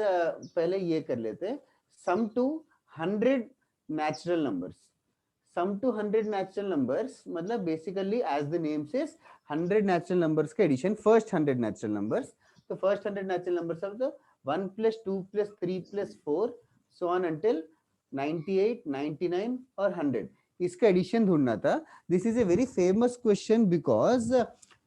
S2: पहले ये कर लेते हैं, sum to 100 natural numbers। sum to 100 natural numbers मतलब basically as the name says 100 natural numbers का addition, first 100 natural numbers। तो first 100 natural numbers of the 1 + 2 + 3 + 4 so on until 98, 99 और 100, इसका एडिशन ढूंढना था। This is a very famous question because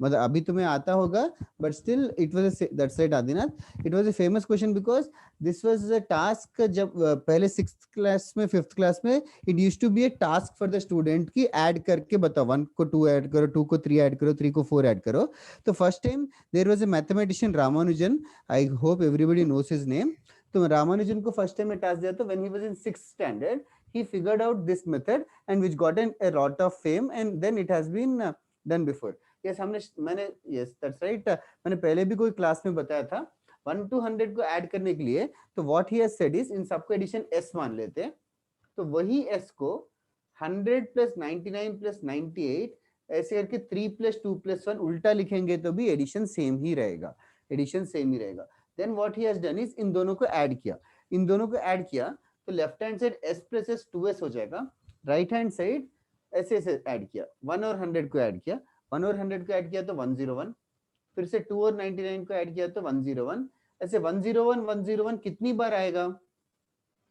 S2: मतलब अभी तुम्हें आता होगा, but still it was that's right Adinath, it was a famous question because this was a task. जब पहले 6th क्लास में 5th क्लास में it used to be a task for the student की ऐड करके बताओ, 1 को 2 ऐड करो, 2 को 3 ऐड करो, 3 को 4 ऐड करो। तो first time there was a mathematician Ramanujan, I hope everybody knows his name. तो रामानुजन को फर्स्ट टाइम में टास्क दिया, तो when he was in 6th standard he figured out this method and which gotten a lot of fame and then it has been done before. Yes, मैंने yes that's right, मैंने पहले भी कोई class में बताया था 1 to 100 को add करने के लिए। तो what he has said is इन सबको एडिशन s मान लेते हैं, तो वही s को 100 plus 99 plus 98 ऐसे करके 3 plus 2 plus 1 उल्टा लिखेंगे तो भी एडिशन सेम ही रहेगा, एडिशन सेम ही रहेगा। Then what he has done is इन दोनों को ऐड किया, इन दोनों को ऐड किया तो left hand side s plus s 2s हो जाएगा, राइट हैंड साइड ऐसे ऐसे ऐड किया, 1 और 100 को ऐड किया, 1 और 100 को ऐड किया तो 101, फिर से 2 और 99 को ऐड किया तो 101, ऐसे 101 101 कितनी बार आएगा?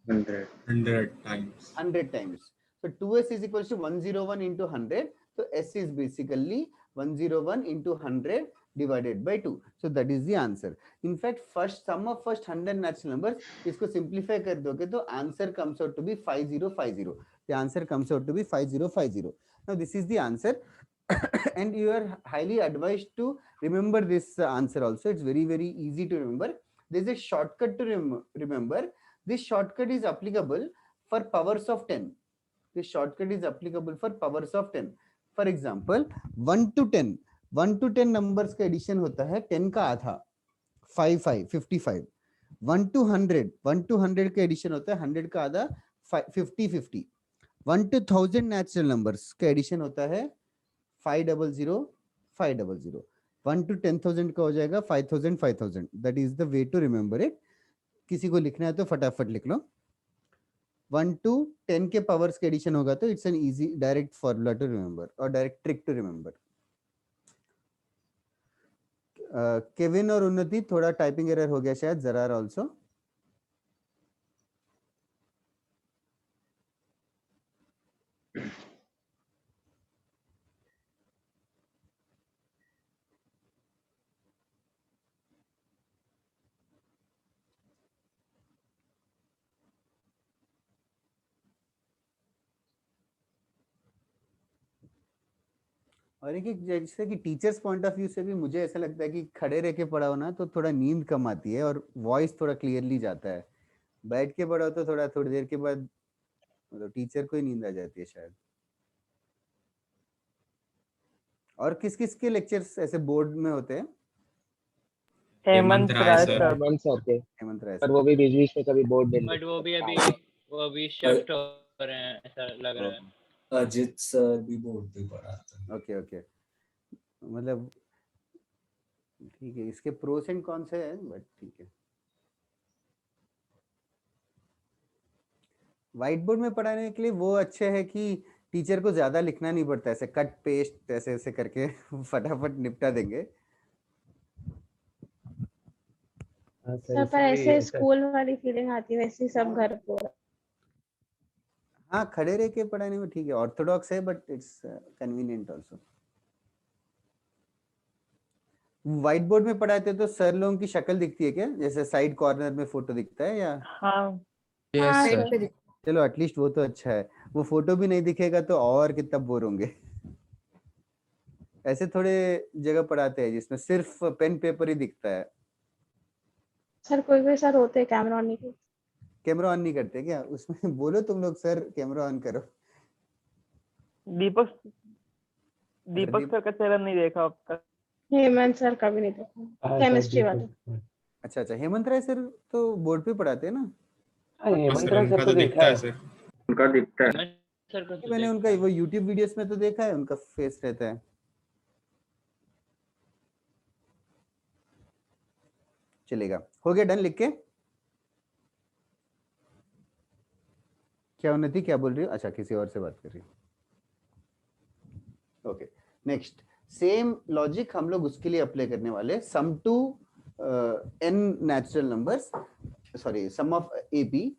S3: 100 times.
S2: 100 times. So 2s is equals to 101 into 100. So s is basically 101 into 100 divided by 2. So that is the answer. In fact, first sum of first 100 natural numbers, इसको simplify कर दोगे तो answer comes out to be 5050. The answer comes out to be 5050. Now this is the answer. And you are highly advised to remember this answer also. It's very, very easy to remember. There's a shortcut to remember. This shortcut is applicable for powers of 10. This shortcut is applicable for powers of 10. For example, 1 to 10. 1 to 10 numbers का addition होता है 10 का आधा 55. 1 to 100. 1 to 100 का addition होता है 100 का आधा 50. 1 to 1000 नेचुरल नंबर्स का एडिशन होता है 500. 1 to 10,000 का हो जाएगा 5,000. That is the way to remember it. किसी को लिखना है तो फटाफट लिख लो। 1 to 10 के पावर्स के एडिशन होगा तो it's an easy direct formula to remember और direct trick to remember. Kevin और उन्नति थोड़ा टाइपिंग एरर हो गया शायद, जरार आल्सो। और एक जैसे कि टीचर्स पॉइंट ऑफ व्यू से भी मुझे ऐसा लगता है कि खड़े रह के पढ़ाओ ना तो थोड़ा नींद कम आती है और वॉइस थोड़ा क्लियरली जाता है। बैठ के पढ़ाओ तो थोड़ा थोड़ी देर के बाद मतलब टीचर को ही नींद आ जाती है शायद। और किस किस के लेक्चर्स ऐसे बोर्ड में होते हैं?
S14: हेमंत राय सर के, पर वो भी बीच बीच में कभी बोर्ड डिलीट,
S11: बट वो भी शिफ्ट हो रहे हैं ऐसा लग रहा है।
S9: अजित सर भी बोर्ड पे पढ़ाते हैं।
S2: ओके मतलब ठीक है, इसके प्रोस एंड कॉन्स है बट ठीक है। व्हाइट बोर्ड में पढ़ाने के लिए वो अच्छे है कि टीचर को ज्यादा लिखना नहीं पड़ता, ऐसे कट पेस्ट ऐसे ऐसे करके फटाफट निपटा देंगे।
S4: सर पर ऐसे स्कूल वाली फीलिंग आती है, वैसे सब घर पर।
S2: हाँ, खड़े रह के पढ़ाने में ठीक है, ऑर्थोडॉक्स है but it's convenient also. White board में पढ़ाते तो सर लोगों की शक्ल दिखती है क्या, जैसे साइड कॉर्नर में फोटो दिखता है या?
S1: हाँ
S5: यस सर।
S2: चलो एटलीस्ट वो तो अच्छा है, वो फोटो भी नहीं दिखेगा तो और कितना बोर होंगे। ऐसे थोड़े जगह पढ़ाते हैं जिसमें सिर्फ पेन पेपर ही दिखता है।
S4: सर कोई सर होते हैं कैमरा ऑन नहीं करते।
S2: कैमरा ऑन नहीं करते क्या उसमें? बोलो तुम लोग सर कैमरा ऑन करो।
S1: दीपक सर का चेहरा नहीं देखा अब तक।
S4: हेमंत सर का भी नहीं देखा, केमिस्ट्री वाले।
S2: अच्छा हेमंत राय सर तो बोर्ड पे पढ़ाते हैं ना?
S14: हेमंत राय सर तो देखा है
S3: सर, उनका दिखता है।
S2: मैंने उनका वो YouTube वीडियोस में तो देखा है, उनका फेस रहता है। चलेगा, हो गया डन लिख के? क्या उन्नति क्या बोल रही हो? अच्छा किसी और से बात कर रही हूँ। ओके नेक्स्ट, सेम लॉजिक हम लोग उसके लिए अप्लाई करने वाले, sum to n natural numbers, sorry sum of AP.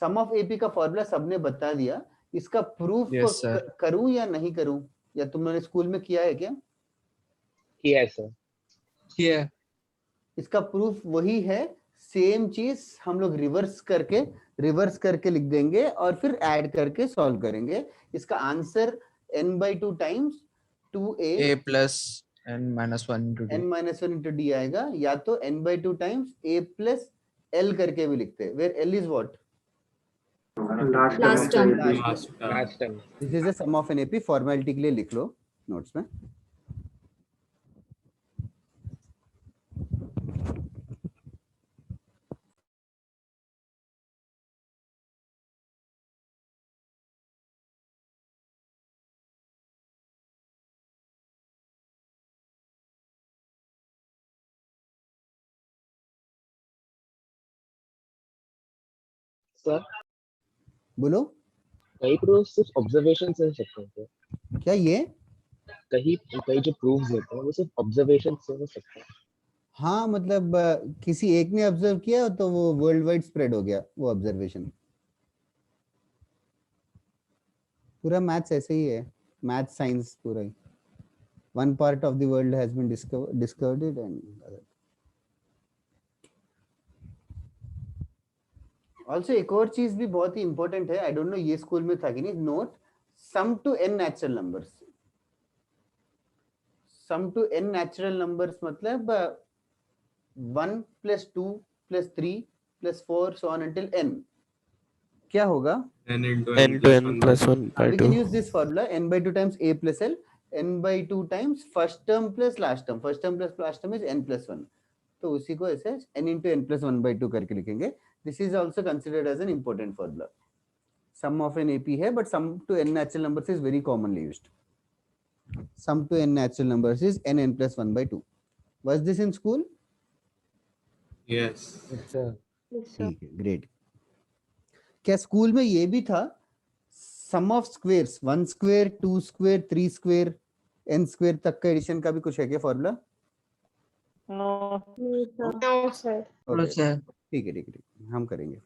S2: Sum of AP का फॉर्मूला सबने बता दिया, इसका प्रूफ करूं या नहीं करूं, या तुम लोगों ने स्कूल में किया है क्या?
S14: किया है सर।
S5: Yeah.
S2: इसका प्रूफ वही है, सेम चीज हम लोग रिवर्स करके लिख देंगे और फिर ऐड करके सॉल्व करेंगे। इसका answer n/2 times 2a
S5: A plus n minus 1 into d.
S2: n-1 into d आएगा, या तो n/2 times a plus l करके भी लिखते हैं, where l is what?
S15: Last term.
S14: Last time.
S2: This is a sum of an AP, formality के लिए लिख लो नोट्स में।
S14: सर
S2: बोलो
S14: कई प्रूफ सिर्फ ऑब्जर्वेशन से हो सकते हैं सर।
S2: क्या ये?
S14: कई कई जो प्रूफ्स होते हैं वो सिर्फ ऑब्जर्वेशन से हो सकते हैं।
S2: हाँ मतलब किसी एक ने ऑब्जर्व किया तो वो वर्ल्ड वाइड स्प्रेड हो गया वो ऑब्जर्वेशन। पूरा मैथ्स ऐसे ही है, मैथ साइंस पूरा ही। One part of the world has been discovered and also एक और चीज भी बहुत ही इंपॉर्टेंट है, आई डोंट नो ये स्कूल में था कि नहीं, note sum to n natural numbers. Sum to n natural numbers मतलब 1 + 2 + 3 + 4 so on until n क्या होगा?
S3: n into
S17: n to n plus 1 by
S2: we
S17: 2.
S2: can use this formula, n/2 times a plus l, n/2 times first term plus last term, first term plus last term is n plus 1, तो उसी को ऐसे n into n plus 1/2 करके लिखेंगे। This is also considered as an important formula. Sum of an AP है, but sum to n natural numbers is very commonly used. Sum to n natural numbers is n plus 1/2. Was this in school?
S3: yes
S14: sir
S2: ठीक है, great. क्या school में ये भी था sum of squares, 1 square 2 square 3 square n square तक का addition का भी कुछ है क्या फॉर्मूला?
S4: No sir.
S2: ओके ठीक है हम करेंगे।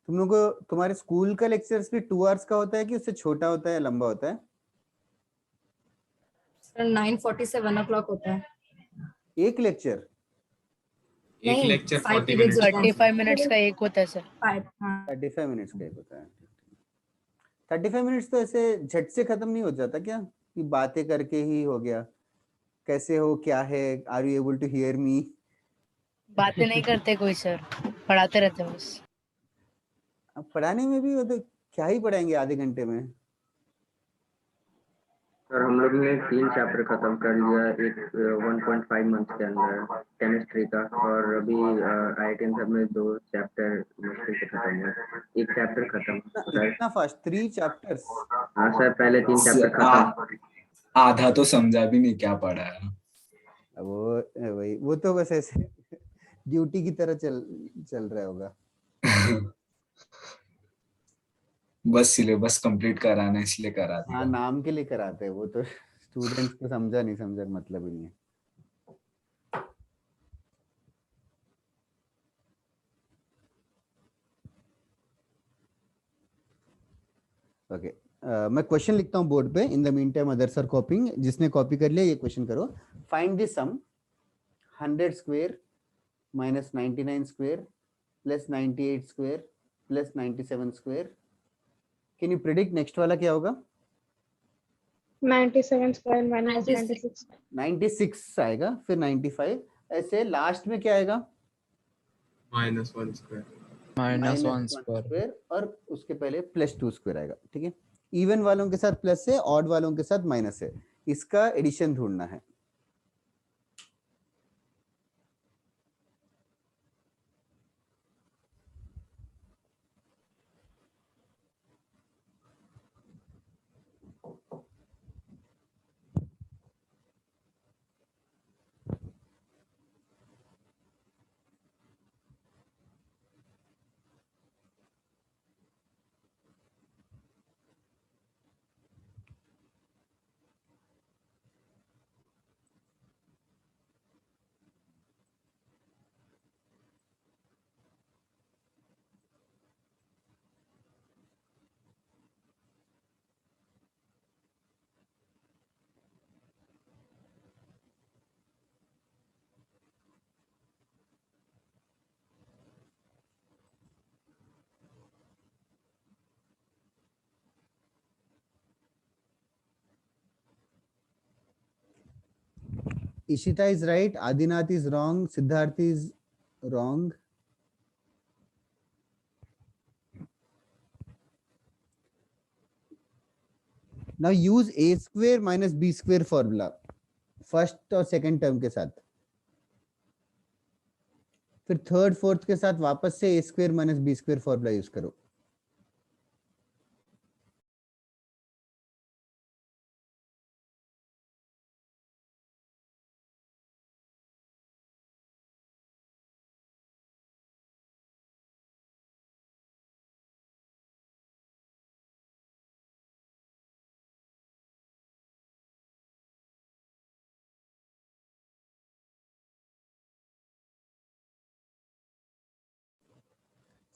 S2: तुम लोग को तुम्हारे स्कूल का लेक्चर्स भी 2 आवर्स का होता है कि उससे छोटा होता है या लंबा होता है?
S15: सर 9:40 से 1 o'clock होता है।
S2: एक लेक्चर?
S3: एक
S15: नहीं,
S3: लेक्चर
S15: 5
S3: 40
S15: periods
S3: मिनट्स
S15: होते हैं।
S18: 35 मिनट्स का एक होता है सर।
S2: 35 मिनट्स का एक होता है। 35 मिनट्स तो ऐसे झट से खत्म नहीं हो जाता क्या, कि बातें करके ही हो गया? कैसे हो, क्या है, are you able to hear me?
S18: बातें नहीं करते कोई सर, पढ़ाते रहते हैं बस।
S2: अब पढ़ाने में भी वो तो क्या ही पढ़ाएंगे आधे घंटे में।
S16: सर हम लोग ने 3 चैप्टर खत्म कर लिया एक 1.5 मंथ के अंदर केमिस्ट्री का, और अभी IIT सब में 2 चैप्टर मुश्किल से खत्म हुए। एक चैप्टर खत्म
S2: इतना फास्ट 3 चैप्टर्स?
S16: हाँ सर, पहले 3 चैप्टर खत्म,
S9: आधा तो समझा भी नहीं क्या पढ़ा है।
S2: वो तो बस ऐसे ड्यूटी की तरह चल रहा होगा।
S9: बस सिलेबस कंप्लीट कराना है इसलिए करा दिया।
S2: हाँ नाम के लिए कराते हैं, वो तो स्टूडेंट्स को समझा मतलब ही नहीं है। ओके मैं क्वेश्चन लिखता हूँ बोर्ड पे, in the meantime others are copying. जिसने कॉपी कर लिया ये क्वेश्चन करो। Find the sum 100 square minus 99 square plus 98 square plus 97 square. Can you predict next वाला क्या होगा?
S4: 97 स्क्वायर माइनस 96।
S2: 96 आएगा, फिर 95, ऐसे लास्ट में क्या आएगा?
S3: -1 स्क्वायर
S5: -1 स्क्वायर
S2: और उसके पहले +2 स्क्वायर आएगा। ठीक है, इवन वालों के साथ प्लस है, ऑड वालों के साथ माइनस है, इसका एडिशन ढूंढना है। Ishita is right, Adinath is wrong, Siddharth is wrong. Now use a square minus b square formula first और सेकंड टर्म के साथ, फिर थर्ड फोर्थ के साथ वापस से A square minus B square formula use करो।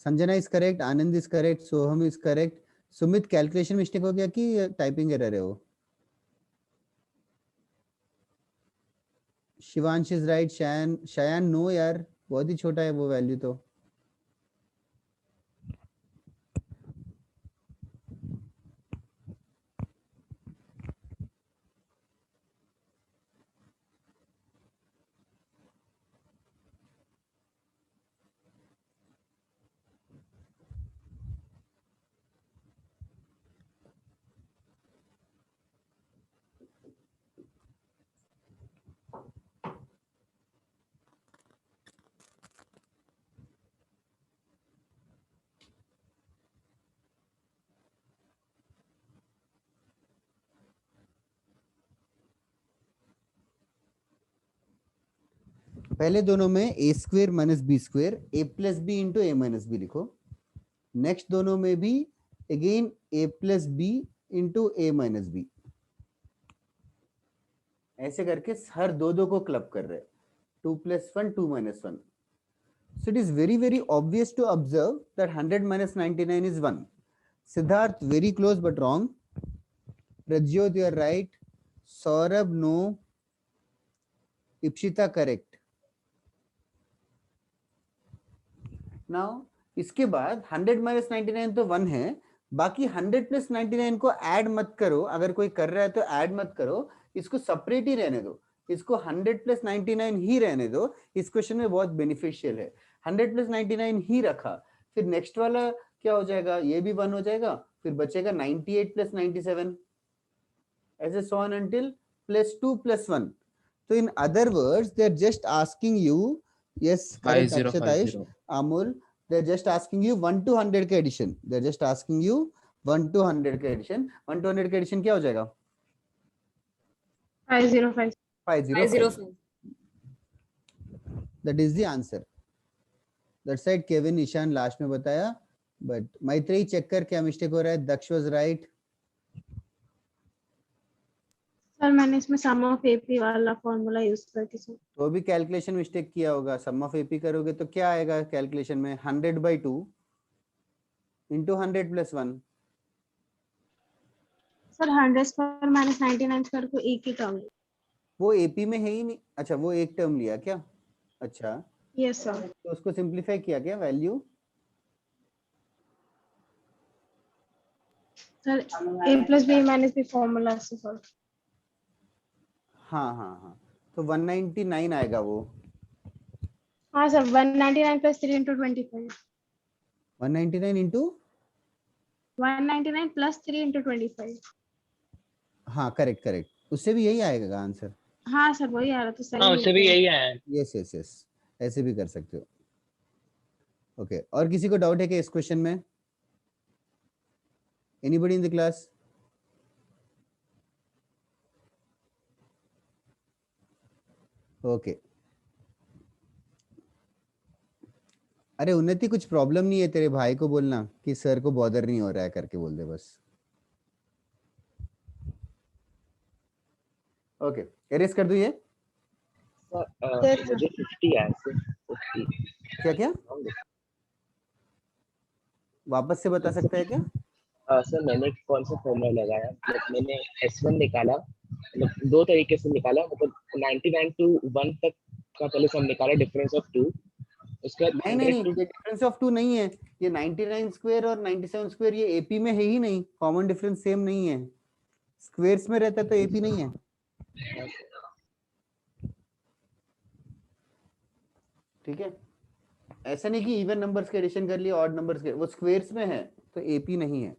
S2: Sanjana is correct, Anand is correct, Soham is correct. Sumit calculation mistake हो गया कि टाइपिंग एरर है वो? Shivansh is right, Shayan no यार, बहुत ही छोटा है वो वैल्यू तो। पहले दोनों में ए स्क्वेयर माइनस बी स्क्वेयर, ए प्लस बी इंटू ए माइनस बी लिखो। नेक्स्ट दोनों में भी अगेन ए प्लस बी इंटू ए माइनस बी, ऐसे करके हर दो को क्लब कर रहे हैं, 2 + 1 2 - 1। So it is very very obvious to observe that 100 - 99 is 1. Siddharth very close but wrong. Prajyot you are right. Saurabh no. Ipshita correct. Now इसके बाद 100 - 99 तो 1 है, बाकी 100 + 99 को ऐड मत करो। अगर कोई कर रहा है तो ऐड मत करो, इसको सेपरेट ही रहने दो, इसको 100 + 99 ही रहने दो। इस क्वेश्चन में बहुत बेनिफिशियल है। 100 + 99 ही रखा, फिर नेक्स्ट वाला क्या हो जाएगा, ये भी 1 हो जाएगा, फिर बचेगा 98 + 97, ऐसे so on until +2 + 1। तो in other words they are just asking you, yes correct Akshat Ayush Amol, they are just asking you 1 to 100 का addition, they are just asking you 1 to 100 का एडिशन। 1 to 100 का एडिशन क्या हो जाएगा?
S4: 505।
S2: 505। that is the answer। that side Kevin Ishan last में बताया, but Maitreyi check कर क्या मिस्टेक हो रहा है। दक्ष वाज राइट।
S4: सर मैंने इसमें सम ऑफ एपी वाला फॉर्मूला यूज करके सर
S2: तो भी कैलकुलेशन मिस्टेक किया होगा। सम ऑफ एपी करोगे तो क्या आएगा कैलकुलेशन में? 100/2 इंटू 100 + 1।
S4: सर 100² - 99² को एक ही टर्म,
S2: वो एपी में है ही नहीं। अच्छा वो एक टर्म लिया क्या? अच्छा
S4: यस सर।
S2: तो उसको सिंपलीफाई किया क्या value?
S4: Sir a + b - b formula से सर।
S2: हाँ हाँ हाँ, तो 199 आएगा वो।
S4: हाँ सर 199 + 3 × 25।
S2: 199 इंटू
S4: 199 + 3 × 25।
S2: हाँ करेक्ट करेक्ट, उससे भी यही आएगा आंसर।
S4: हाँ सर वही आ रहा तो सही।
S11: हाँ उससे भी यही आया है।
S2: यस यस यस, ऐसे भी कर सकते हो। ओके और किसी को डाउट है कि इस क्वेश्चन में? Anybody in the class? Okay अरे उन्नति कुछ प्रॉब्लम नहीं है, तेरे भाई को बोलना कि सर को बॉदर नहीं हो रहा है करके बोल दे बस। ओके एरेस कर दूं ये?
S14: मुझे 50 है सर। 50
S2: क्या क्या वापस से बता सकता है क्या?
S14: सर मैंने कौन सा फॉर्मूला लगाया, मतलब मैंने S1 निकाला, मतलब दो तरीके से निकाला, मतलब 99 to 1 तक का पहले सम निकाला, डिफरेंस ऑफ 2। उसका
S2: नहीं नहीं नहीं, ये डिफरेंस ऑफ 2 नहीं है, ये 99² और 97² ये एपी में है ही नहीं, कॉमन डिफरेंस सेम नहीं है। स्क्वायर्स में रहता तो एपी नहीं है। ठीक है, ऐसा नहीं कि इवन नंबर्स के एडिशन कर लिए ऑड नंबर्स के, वो स्क्वेयर्स में है तो एपी नहीं है।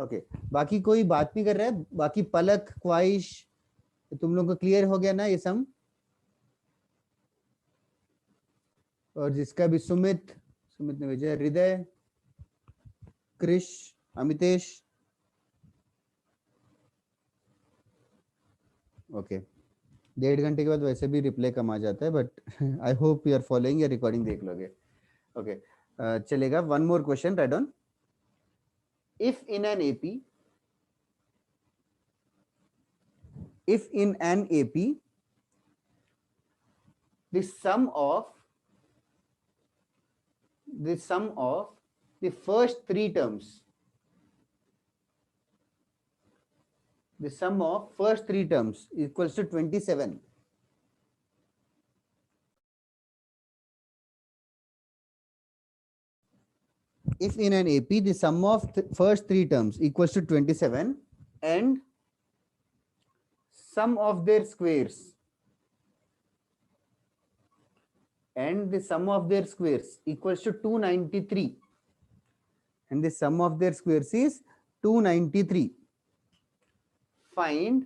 S2: ओके, बाकी कोई बात नहीं कर रहा है? बाकी पलक, ख्वाहिश, तुम लोग को क्लियर हो गया ना ये सम? और जिसका भी सुमित ने भेजा, हृदय, कृष, अमितेश, ओके 1.5 घंटे के बाद वैसे भी रिप्लाई कम आ जाता है, but I hope you are following, या रिकॉर्डिंग देख लोगे। ओके चलेगा। One more question, right on. If in an AP, if in an AP the sum of the first three terms, the sum of first three terms equals to 27, if in an AP the sum of first three terms equals to 27 and sum of their squares equals to 293, and the sum of their squares is 293, find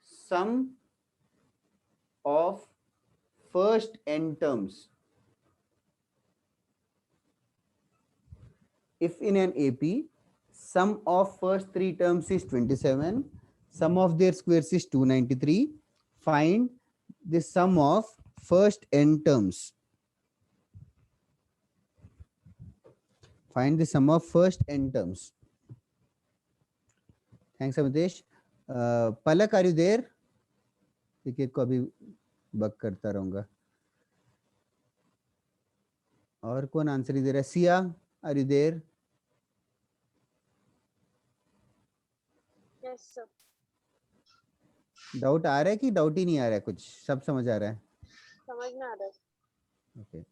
S2: sum of first n terms. If in an AP sum of first three terms is 27, sum of their squares is 293, find the sum of first n terms. Find the sum of first n terms. Thanks Amitesh. Palak, are you there? एक को अभी बक करता रहूंगा। और कौन answer ही दे रहा है? Siya, are you there?
S7: Yes sir.
S2: Doubt आ रहा है कि डाउट ही नहीं आ रहा है? कुछ सब समझ आ रहा है?
S7: समझ में आ रहा है।
S2: ओके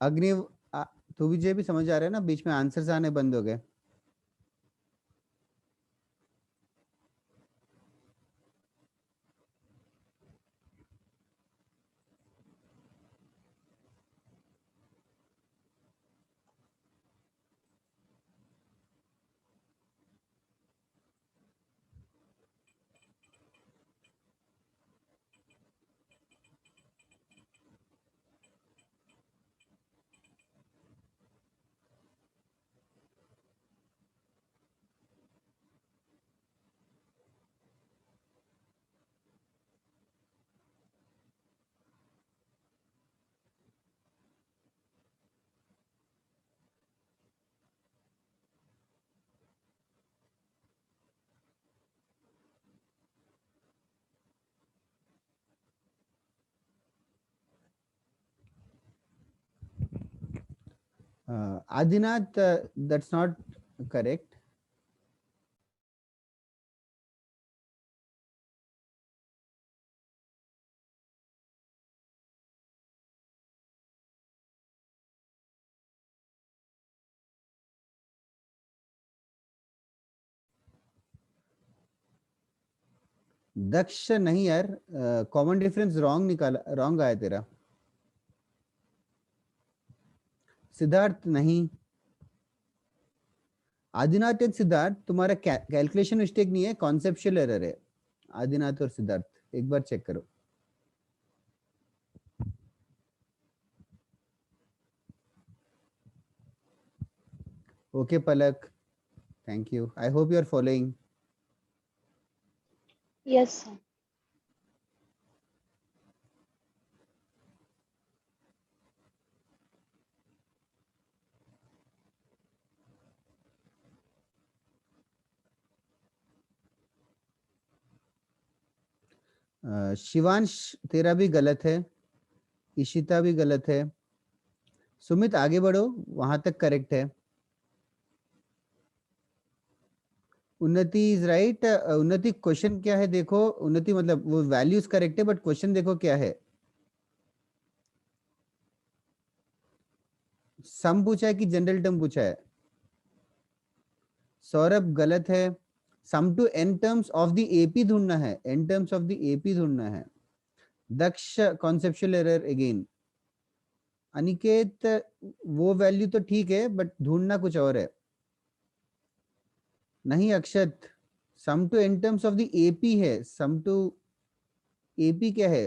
S2: अग्नि, तो विजय भी समझ आ रहा है ना? बीच में आंसर्स आने बंद हो गए। Adinath, that's not correct. दक्ष नहीं यार, कॉमन डिफरेंस रॉन्ग निकाला, रॉन्ग आया तेरा। सिद्धार्थ नहीं, आदिनाथ एंड सिद्धार्थ तुम्हारा कैलकुलेशन मिस्टेक नहीं है, कॉन्सेप्चुअल एरर है। आदिनाथ और सिद्धार्थ एक बार चेक करो। Okay Palak, thank you, I hope you are following.
S4: Yes sir.
S2: Shivansh तेरा भी गलत है, इशिता भी गलत है। सुमित आगे बढ़ो, वहां तक करेक्ट है। Unnati is right. उन्नति क्वेश्चन क्या है देखो, उन्नति मतलब वो वैल्यूज करेक्ट है, बट क्वेश्चन देखो क्या है। सम पूछा है कि जनरल टर्म पूछा है? सौरभ गलत है, sum to n terms of the AP ढूंढना है, n terms of the AP ढूंढना है। Daksh conceptual error again. Aniket वो वैल्यू तो ठीक है बट ढूंढना कुछ और है। नहीं Akshat, sum to n terms of the AP है, सम टू एपी क्या है,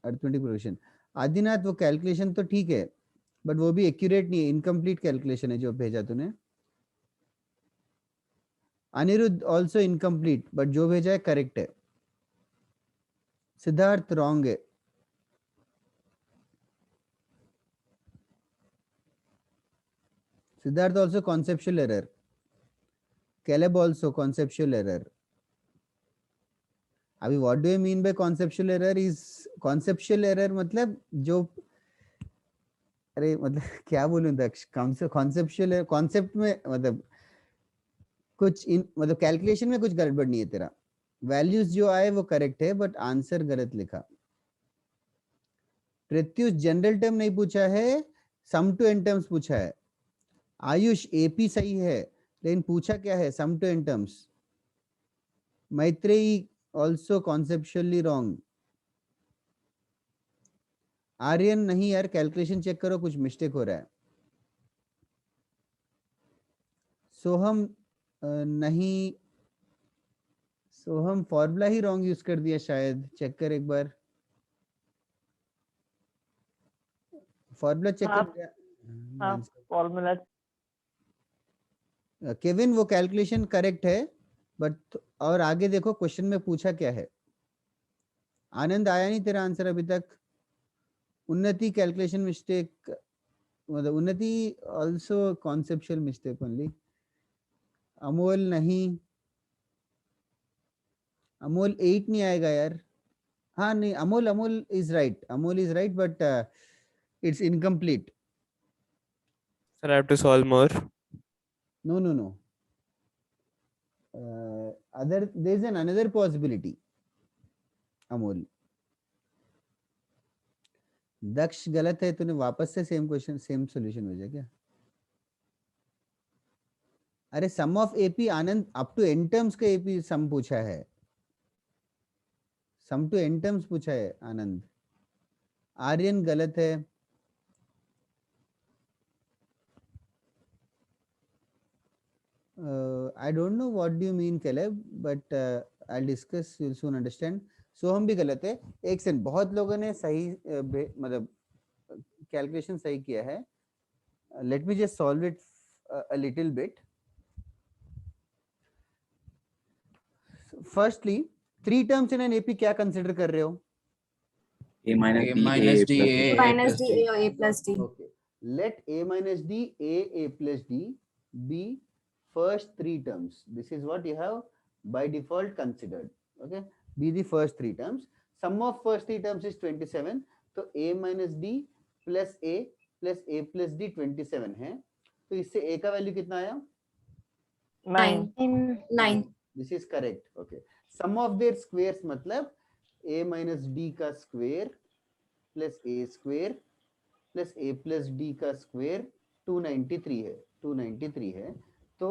S2: अरिथमेटिक प्रोग्रेशन। आदिनाथ वो कैलकुलेशन तो ठीक है बट वो भी एक्यूरेट नहीं है, इनकम्प्लीट कैलकुलेशन है जो भेजा तूने। अनिरुद्ध ऑल्सो इनकम्प्लीट बट जो भेजा है करेक्ट है। सिद्धार्थ रॉन्ग है। Siddharth also conceptual error. Caleb also conceptual error. अभी what do you mean by conceptual error? Is conceptual error मतलब जो, अरे मतलब क्या बोलूं दक्ष, कॉन्सेप्चुअल कॉन्सेप्ट में मतलब कुछ मतलब कैलकुलेशन में कुछ गड़बड़ नहीं है तेरा। वैल्यूज जो आए वो करेक्ट है बट आंसर गलत लिखा। प्रत्युष जनरल टर्म नहीं पूछा है, सम टू एन टर्म्स पूछा है। आयुष एपी सही है लेकिन पूछा क्या है, sum to n terms. Maitreyi also conceptually wrong. Aryan नहीं यार, कैलकुलेशन चेक करो, कुछ मिस्टेक हो रहा है। सोहम नहीं, सोहम फॉर्मूला ही रॉन्ग यूज कर दिया शायद, चेक कर एक बार फॉर्मूला चेक कर।
S1: फॉर्मूला
S2: केविन वो कैलकुलेशन करेक्ट है बट और आगे देखो क्वेश्चन में पूछा क्या है। आनंद आया नहीं तेरा आंसर अभी तक। उन्नति कैलकुलेशन मिस्टेक, मतलब उन्नति also conceptual mistake only. Amol नहीं, अमोल 8 नहीं आएगा यार। हाँ नहीं, Amol is right, Amol is right but it's incomplete.
S17: Sir, I have to solve more.
S2: No. There is another possibility. Amol, Daksh गलत है, तूने वापस से सेम क्वेश्चन सेम सॉल्यूशन भेजा क्या? अरे sum of AP Anand up to n terms का एपी सम पूछा है, सम टू एन टर्म्स पूछा है आनंद। आर्यन गलत है। I don't know what do you mean Caleb, but I'll discuss, you'll soon understand. सोहम भी गलत है। एक सेकंड, बहुत लोगों ने सही मतलब कैलकुलेशन सही किया है। Let me just solve it a little bit. Firstly, 3 terms in an AP क्या consider कर रहे हो?
S6: A minus D, A
S15: or A plus D.
S2: Okay. Let A minus D, A plus D be first 3 terms. This is what you have by default considered. Okay, be the first 3 terms. Sum of first 3 terms is 27. तो A minus D plus A plus D 27 है। तो इससे A का value कितना आया?
S15: 9.
S2: This is correct. Okay. Sum of their squares मतलब A minus D का square plus A square plus A plus D का स्क्वायर 293 है, 293 है। तो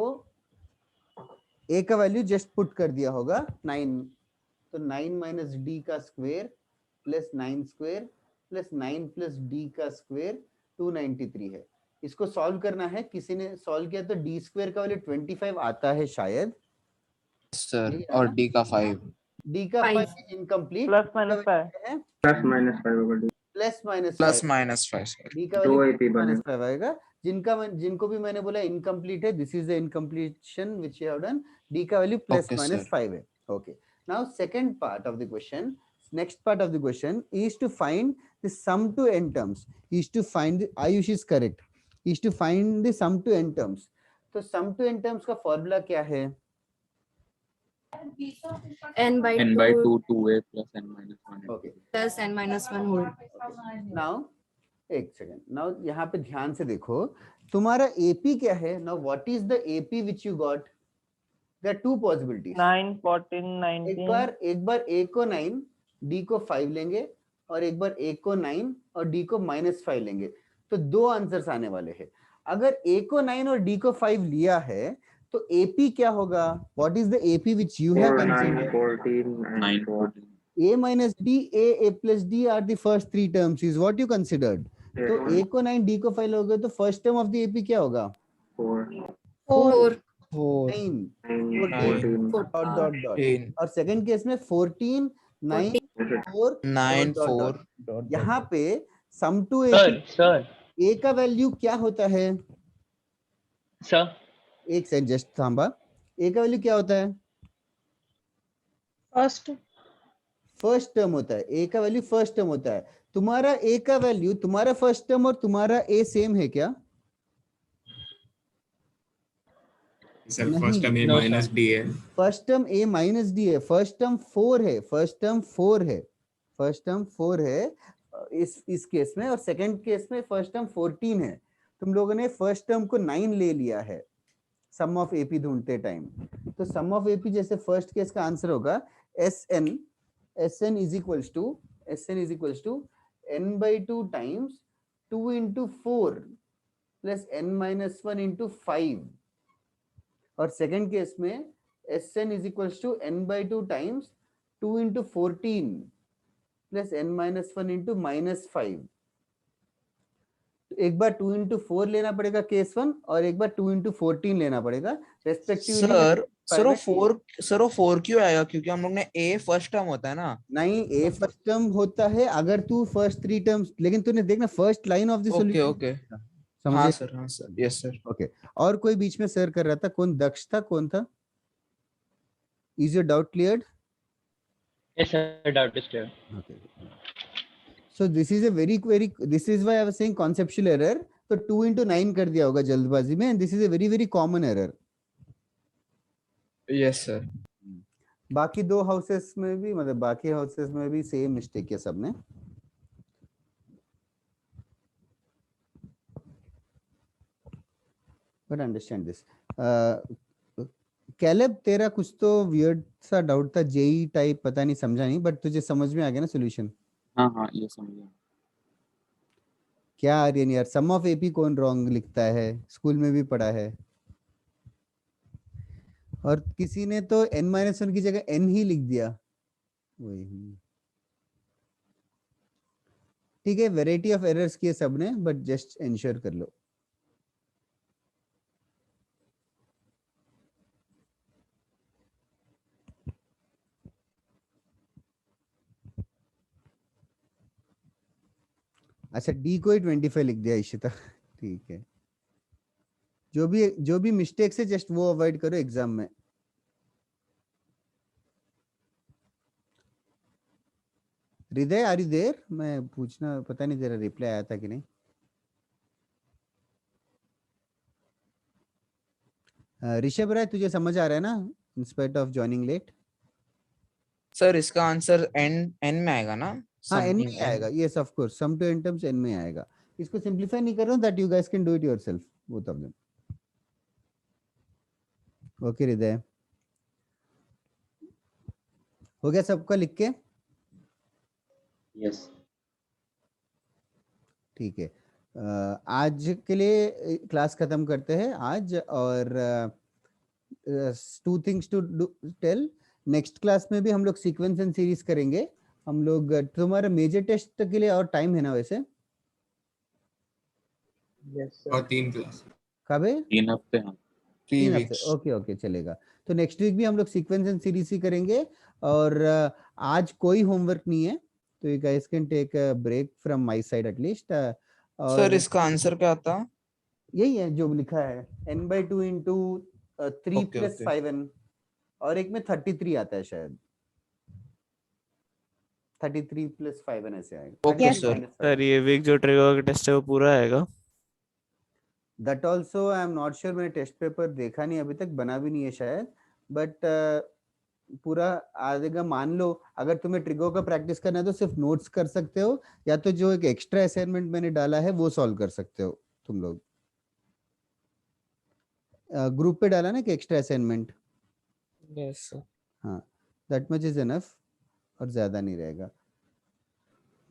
S2: A का वैल्यू जस्ट पुट कर दिया होगा 9, तो 9 माइनस D का square plus 9 square plus 9 plus D का स्क्वायर 293 है। इसको सॉल्व करना है, किसी ने सॉल्व किया तो D स्क्वायर का वैल्यू 25 आता है शायद
S5: सर, और D का 5,
S2: D का 5 इज इनकम्प्लीट,
S1: प्लस माइनस 5
S2: है
S16: प्लस माइनस 5
S2: D का वैल्यू -5 आएगा। जिनको भी मैंने बोला इनकम्प्लीट है, this is the incompletion which you have done. D का वैल्यू +-5 है। Okay, now second part of the question, next part of the question is to find the sum to n terms, is to find the, Ayush is correct, is to find the sum to n terms। तो sum to n terms का formula क्या है?
S15: n by
S6: 2 2a plus n minus 1
S2: okay
S15: plus n minus 1 whole।
S2: now एक second, now यहाँ पे ध्यान से देखो, तुम्हारा AP क्या है? now what is the AP which you got? there are 2 possibilities,
S1: 9 14 19।
S2: एक बार A को 9 D को 5 लेंगे और एक बार A को 9 और D को -5 लेंगे, तो 2 आंसर्स आने वाले हैं। अगर A को 9 और D को 5 लिया है तो एपी क्या होगा? What is the AP which you have
S16: 9,
S2: considered?
S16: 14 and
S6: 9,
S16: 4.
S6: 14.
S2: a minus d, a plus d are the first three terms is what you considered. तो a को 9, d को 5 लोगे तो first term of the AP क्या होगा?
S16: 4.
S15: 4
S2: 9 dot. और second case में 14 9 4
S5: 9
S2: dot,
S5: 4
S2: dot. यहाँ पे sum to
S11: सर
S2: a का वैल्यू क्या होता है?
S11: सर
S2: एक सेकंड जस्ट थांबा। a का वैल्यू क्या होता है? फर्स्ट टर्म होता है। a का वैल्यू फर्स्ट टर्म होता है। तुम्हारा a का वैल्यू, तुम्हारा फर्स्ट टर्म और तुम्हारा a सेम है क्या?
S3: Sir first term a minus d है।
S2: First term a minus d है। फर्स्ट टर्म 4 है। फर्स्ट टर्म 4 है इस केस में, और सेकंड केस में फर्स्ट टर्म 14 है। तुम लोगों ने फर्स्ट टर्म को 9 ले लिया है सम ऑफ एपी ढूंढते टाइम। तो सम ऑफ एपी जैसे फर्स्ट केस का आंसर होगा SN is equals to n by 2 times 2 into 4 plus n minus 1 into 5, और सेकंड केस में SN is equals to n by 2 times 2 into 14 plus n minus 1 into minus 5। एक बार 2 into 4 लेना पड़ेगा case 1 और एक बार 2 into 14 लेना पड़ेगा रेस्पेक्टिवली।
S5: सर वो 4 क्यों आएगा? क्योंकि हम लोग ने a फर्स्ट टर्म होता है ना।
S2: नहीं, a फर्स्ट टर्म होता है अगर तू फर्स्ट 3 टर्म्स, लेकिन तूने देखना first line of the solution.
S5: Okay
S2: समझे?
S5: हाँ सर यस सर।
S2: ओके, और कोई बीच में सर कर रहा था, कौन दक्ष था, कौन था? Is your doubt cleared?
S11: Yes sir, doubt is clear.
S2: Okay, so this is a very this is why I was saying conceptual error. तो 2 into 9 कर दिया होगा जल्दबाजी में, and this is a very common error.
S5: Yes sir.
S2: बाकी दो houses में भी, मतलब बाकी हाउसेस में भी सेम मिस्टेक है सबने। But understand this. कैलेब, तेरा कुछ तो वियर्ड सा डाउट था, जेई टाइप, पता नहीं, समझा नहीं, बट तुझे समझ में आ गया ना सॉल्यूशन?
S6: हाँ ये समझ गया।
S2: क्या आर्यन यार, सम ऑफ एपी कौन रॉन्ग लिखता है? स्कूल में भी पढ़ा है। और किसी ने तो n-1 की जगह n ही लिख दिया। वही ठीक है, वैरायटी ऑफ एरर्स किए सबने, बट जस्ट इंश्योर कर लो। अच्छा, डी को ही 25 लिख दिया इशिता। ठीक है, जो भी मिस्टेक्स है जस्ट वो अवॉइड करो एग्जाम में। हृदय, आर यू देयर? मैं पूछना, पता नहीं तेरा रिप्लाई आया था कि नहीं। ऋषभ राय, तुझे समझ आ रहा है ना in spite of joining late?
S5: Sir इसका आंसर n में आएगा ना?
S2: हाँ, n में आएगा। Yes of course, sum to n terms n में आएगा। इसको सिंपलीफाई नहीं कर रहा हूं, that you guys can do it yourself, both of them. Okay Hriday, हो गया सबका लिख के?
S16: यस
S2: ठीक है, आज के लिए क्लास खत्म करते हैं आज। और 2 things to tell, next class में भी हम लोग सीक्वेंस एंड सीरीज करेंगे हम लोग। तुम्हारा मेजर टेस्ट के लिए और टाइम है ना वैसे?
S3: यस और 3 क्लास
S2: कब है?
S6: 3 हफ्ते। हाँ
S5: 3 वीक्स।
S2: ओके चलेगा। तो नेक्स्ट वीक भी हम लोग सीक्वेंस एंड सीरीज ही करेंगे। और आज कोई होमवर्क नहीं है, तो you guys can take a break from my side at least.
S5: Sir इसका आंसर क्या था?
S2: यही है जो लिखा है, n/2 into 3 plus 5n, और एक में 33 आता है शायद, 33 plus 5n ऐसे आएगा।
S5: Okay sir.
S17: ये वीक जो ट्रिगर का टेस्ट है वो पूरा आएगा?
S2: That also I am not sure, मैंने टेस्ट पेपर देखा नहीं अभी तक, बना भी नहीं है शायद, बट पूरा आ जाएगा। मान लो अगर तुम्हें ट्रिगो का प्रैक्टिस करना है तो सिर्फ नोट्स कर सकते हो, या तो जो एक एक्स्ट्रा असाइनमेंट मैंने डाला है वो सॉल्व कर सकते हो तुम लोग। ग्रुप पे डाला ना कि एक्स्ट्रा असाइनमेंट?
S17: Yes sir.
S2: हाँ, दैट मच इज इनफ, और ज्यादा नहीं रहेगा।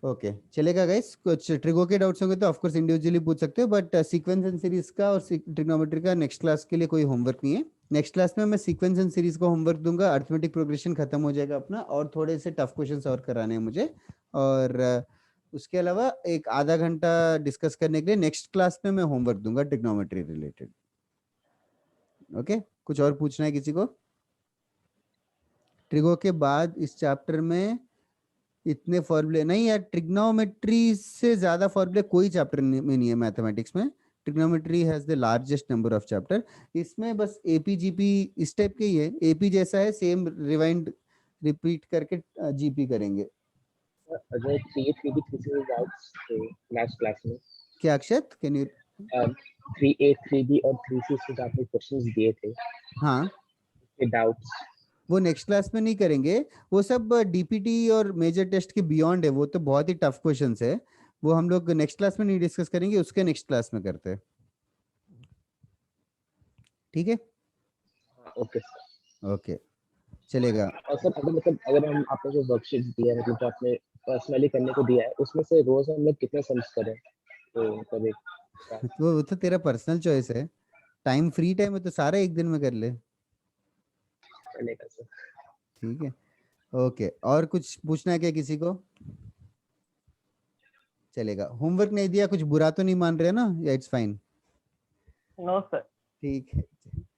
S2: ओके चलेगा गाइस। कुछ ट्रिगो के डाउट्स होंगे तो ऑफ कोर्स इंडिविजुअली पूछ सकते हो, बट सीक्वेंस एंड सीरीज का और ट्रिग्नोमेट्री का नेक्स्ट क्लास के लिए कोई होमवर्क नहीं है। नेक्स्ट क्लास में मैं सीक्वेंस एंड सीरीज को होमवर्क दूंगा, अरिथमेटिक प्रोग्रेशन खत्म हो जाएगा अपना, और थोड़े से टफ क्वेश्चंस और कराने हैं मुझे, और उसके अलावा एक आधा घंटा डिस्कस करने के लिए नेक्स्ट क्लास में मैं होमवर्क दूंगा ट्रिग्नोमेट्री रिलेटेड। ओके, कुछ और पूछना है किसी को? ट्रिगो के बाद इस चैप्टर में इतने फॉर्मूले नहीं यार, ट्रिग्नोमेट्री से ज्यादा फॉर्मूले कोई चैप्टर में नहीं है मैथमेटिक्स में। Trigonometry has the largest number of chapter. इसमें बस एपी जीपी इस टाइप के ही है, एपी जैसा है, सेम रिवाइंड रिपीट करके जीपी करेंगे।
S14: अगर 3A 3B 3C डाउट्स थे लास्ट क्लास में,
S2: क्या अक्षत, कैन यू
S14: 3A 3B और 3C से आपने क्वेश्चंस दिए थे,
S2: हाँ
S14: के डाउट्स
S2: वो नेक्स्ट क्लास में नहीं करेंगे, वो सब डीपीटी और मेजर टेस्ट के बियॉन्ड है, वो तो बहुत ही टफ क्वेश्चंस है, वो हम लोग नेक्स्ट क्लास में नहीं डिस्कस करेंगे, उसके नेक्स्ट क्लास में करते हैं। ठीक है,
S14: ओके
S2: ओके चलेगा।
S14: और सर अगर मतलब अगर हम आपने जो वर्कशीट दिया है, मतलब जो आपने पर्सनली करने को दिया है, उसमें से रोज हम लोग कितने सम्स करें? तो मतलब एक
S2: वो तो तेरा पर्सनल चॉइस है, टाइम फ्री टाइम है तो सारा एक दिन में कर ले।
S14: चलेगा सर।
S2: ठीक है, ओके। और कुछ पूछना है क्या किसी को? चलेगा। होमवर्क नहीं दिया, कुछ बुरा तो नहीं मान रहे ना, या इट्स फाइन?
S1: No sir.
S2: ठीक है।